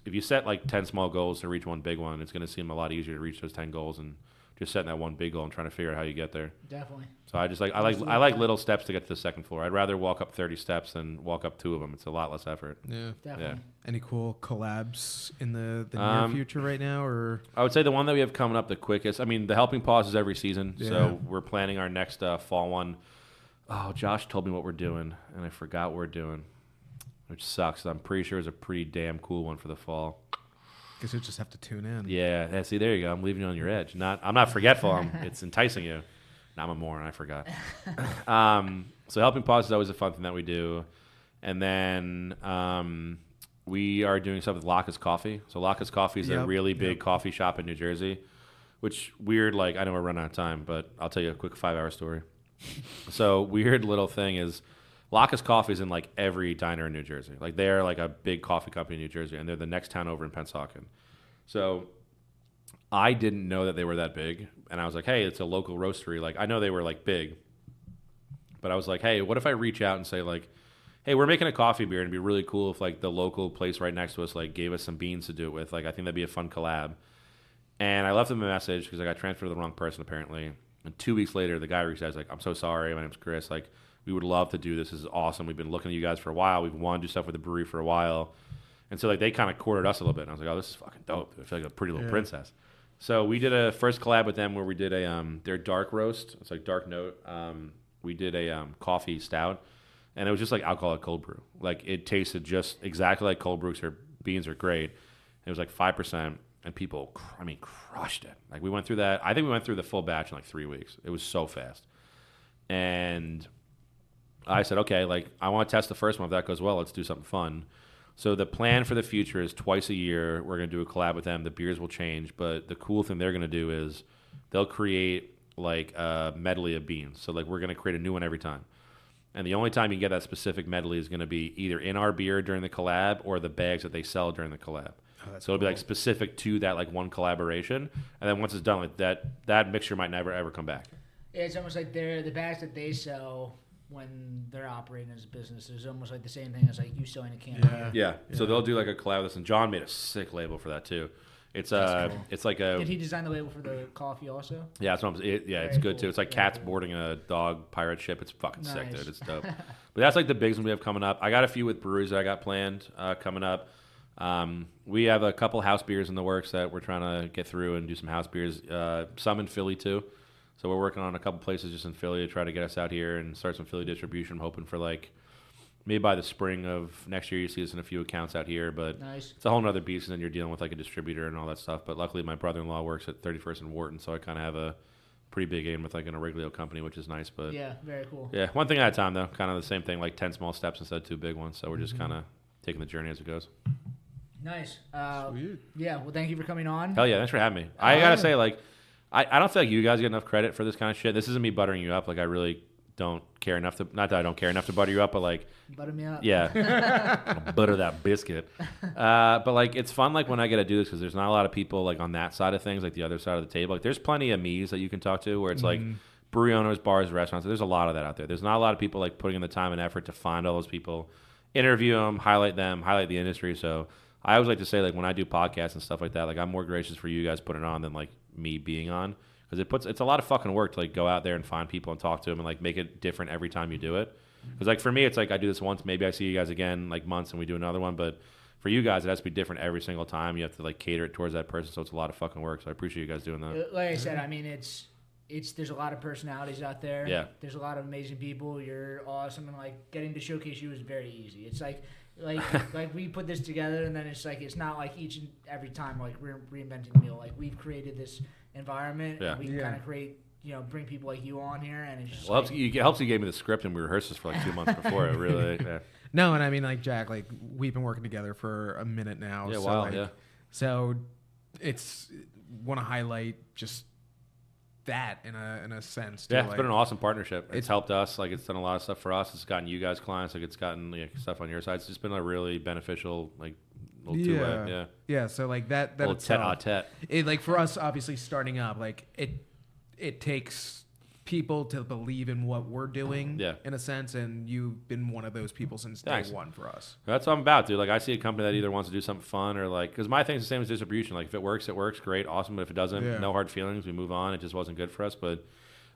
if you set like 10 small goals to reach one big one, it's going to seem a lot easier to reach those 10 goals and just setting that one big goal and trying to figure out how you get there. Definitely. So I like little steps to get to the second floor. I'd rather walk up 30 steps than walk up 2 of them. It's a lot less effort. Yeah. Definitely. Yeah. Any cool collabs in the near future right now, or? I would say the one that we have coming up the quickest. I mean, the Helping Paws is every season, so we're planning our next fall one. Oh, Josh told me what we're doing, and I forgot what we're doing, which sucks. I'm pretty sure it's a pretty damn cool one for the fall. Guess you'll just have to tune in. Yeah. See, there you go. I'm leaving you on your edge. I'm not forgetful. It's enticing you. No, I'm a moron. I forgot. So Helping Paws is always a fun thing that we do. And then we are doing stuff with Laka's Coffee. So Laka's Coffee is a really big coffee shop in New Jersey, which weird, like I know we're running out of time, but I'll tell you a quick 5-hour story. So weird little thing is Laka's Coffee is in like every diner in New Jersey. Like they're like a big coffee company in New Jersey, and they're the next town over in Pennsauken. So I didn't know that they were that big, and I was like, hey, it's a local roastery. Like I know they were like big, but I was like, hey, what if I reach out and say like, hey, we're making a coffee beer, and it'd be really cool if like the local place right next to us like gave us some beans to do it with. Like I think that'd be a fun collab. And I left them a message because I got transferred to the wrong person apparently. And 2 weeks later, the guy reached out. He's like, I'm so sorry. My name's Chris. Like, we would love to do this. This is awesome. We've been looking at you guys for a while. We've wanted to do stuff with the brewery for a while. And so, like, they kind of courted us a little bit. And I was like, oh, this is fucking dope. I feel like a pretty little princess. So we did a first collab with them where we did their dark roast. It's like dark note. We did a coffee stout. And it was just like alcoholic cold brew. Like, it tasted just exactly like cold brew. Their beans are great. It was like 5%. And people, crushed it. Like, we went through that. I think we went through the full batch in like 3 weeks. It was so fast. And I said, okay, like, I want to test the first one. If that goes well, let's do something fun. So the plan for the future is twice a year, we're going to do a collab with them. The beers will change. But the cool thing they're going to do is they'll create, like, a medley of beans. So, like, we're going to create a new one every time. And the only time you get that specific medley is going to be either in our beer during the collab or the bags that they sell during the collab. So it'll be like specific to that like one collaboration, and then once it's done, like that mixture might never ever come back. Yeah, it's almost like the bags that they sell when they're operating as a business is almost like the same thing as like you selling a can. Yeah. So they'll do like a collab with this, and John made a sick label for that too. It's cool. It's like a. Did he design the label for the coffee also? Yeah, that's what it's good cool. too. It's like Very cats cool. boarding a dog pirate ship. It's fucking sick, Nice. dude. It's dope. But that's like the bigs one we have coming up. I got a few with breweries that I got planned coming up. We have a couple house beers in the works that we're trying to get through and do some house beers. Some in Philly too. So we're working on a couple places just in Philly to try to get us out here and start some Philly distribution. I'm hoping for like maybe by the spring of next year you see us in a few accounts out here. But Nice. it's a whole nother beast, and then you're dealing with like a distributor and all that stuff. But luckily my brother-in-law works at 31st and Wharton, so I kind of have a pretty big aim with like an Auriglio company, which is nice. But Yeah, very cool. yeah, one thing at a time though. Kind of the same thing, like 10 small steps instead of 2 big ones. So we're just kind of taking the journey as it goes. Nice. Sweet. Yeah, well, thank you for coming on. Hell yeah, thanks for having me. I gotta say, like, I don't feel like you guys get enough credit for this kind of shit. This isn't me buttering you up. Like, I really don't care enough to, not that I don't care enough to butter you up, but like, Butter me up. yeah, butter that biscuit. But like, it's fun, like, when I get to do this, because there's not a lot of people like on that side of things, like the other side of the table. Like, there's plenty of me's that you can talk to where it's like brewery owners, bars, restaurants. There's a lot of that out there. There's not a lot of people like putting in the time and effort to find all those people interview them, highlight the industry. So I always like to say, like, when I do podcasts and stuff like that, like, I'm more gracious for you guys putting it on than like me being on, because it's a lot of fucking work to like go out there and find people and talk to them and like make it different every time you do it. Because like for me, it's like I do this once, maybe I see you guys again like months and we do another one, but for you guys, it has to be different every single time. You have to like cater it towards that person, so it's a lot of fucking work. So I appreciate you guys doing that. Like I said, I mean, it's there's a lot of personalities out there. Yeah. There's a lot of amazing people. You're awesome, and like getting to showcase you is very easy. It's like like we put this together, and then it's like it's not like each and every time like we're reinventing the wheel. Like we've created this environment, and we can kind of create. Bring people like you on here, and it's just well, it helps you gave me the script, and we rehearsed this for like 2 months before. It really, yeah. No, and I mean, like Jack, like we've been working together for a minute now. Yeah, so, wow, like, yeah. So it's want to highlight just that in a sense. Yeah, it's like, been an awesome partnership. It's helped us. Like it's done a lot of stuff for us. It's gotten you guys clients. Like it's gotten stuff on your side. It's just been a really beneficial like little two-way. Yeah. Yeah. So like that. Little tete-a-tete. It like for us, obviously starting up, like it takes people to believe in what we're doing in a sense, and you've been one of those people since day one for us. That's what I'm about, dude. Like I see a company that either wants to do something fun or like, because my thing's the same as distribution. Like if it works, great, awesome. But if it doesn't, no hard feelings, we move on. It just wasn't good for us. But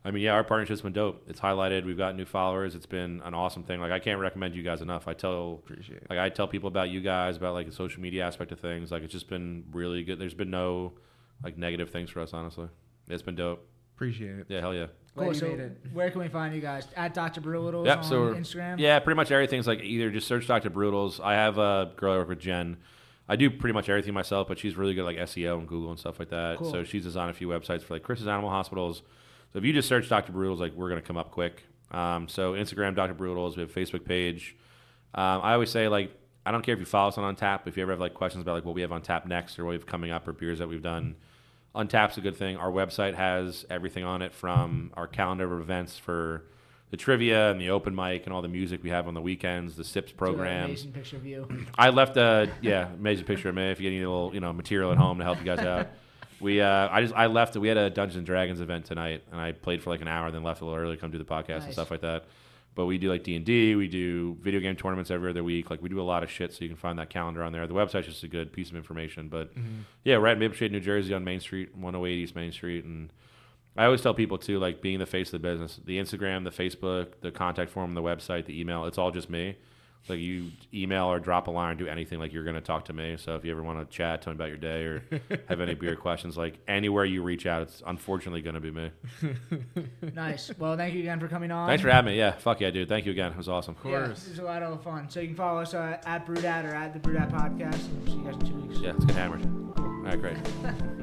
I mean, yeah, our partnership's been dope. It's highlighted. We've got new followers. It's been an awesome thing. Like I can't recommend you guys enough. I tell people about you guys, about like the social media aspect of things. Like it's just been really good. There's been no like negative things for us, honestly. It's been dope. Appreciate it. Yeah, hell yeah. Cool. So where can we find you guys? At Dr. Brewlittle on Instagram? Yeah, pretty much everything's like either just search Dr. Brewlittle's. I have a girl I work with, Jen. I do pretty much everything myself, but she's really good at like SEO and Google and stuff like that. Cool. So she's designed a few websites for like Chris's Animal Hospitals. So if you just search Dr. Brewlittle's, like we're going to come up quick. So Instagram, Dr. Brewlittle's. We have a Facebook page. I always say like, I don't care if you follow us on Untap. If you ever have like questions about like what we have on tap next or what we have coming up or beers that we've done, Untap's a good thing. Our website has everything on it, from our calendar of events for the trivia and the open mic and all the music we have on the weekends, the SIPS program. Amazing picture of you. I left amazing picture of me if you need a little material at home to help you guys out. I left. We had a Dungeons and Dragons event tonight, and I played for like an hour, then left a little early to come do the podcast and stuff like that. But we do like D&D, we do video game tournaments every other week. Like we do a lot of shit, so you can find that calendar on there. The website's just a good piece of information. But yeah, we're at Maple Shade, New Jersey on Main Street, 108 East Main Street. And I always tell people too, like being the face of the business, the Instagram, the Facebook, the contact form, the website, the email, it's all just me. Like you email or drop a line, do anything, like you're going to talk to me. So if you ever want to chat, tell me about your day or have any beer questions, like anywhere you reach out, it's unfortunately going to be me. Nice. Well, thank you again for coming on. Thanks for having me. Yeah, fuck yeah, dude. Thank you again. It was awesome. Of course. Yeah, it was a lot of fun. So you can follow us at BrewedAt or at the BrewedAt podcast. And we'll see you guys in 2 weeks. Yeah, let's get hammered. All right, great.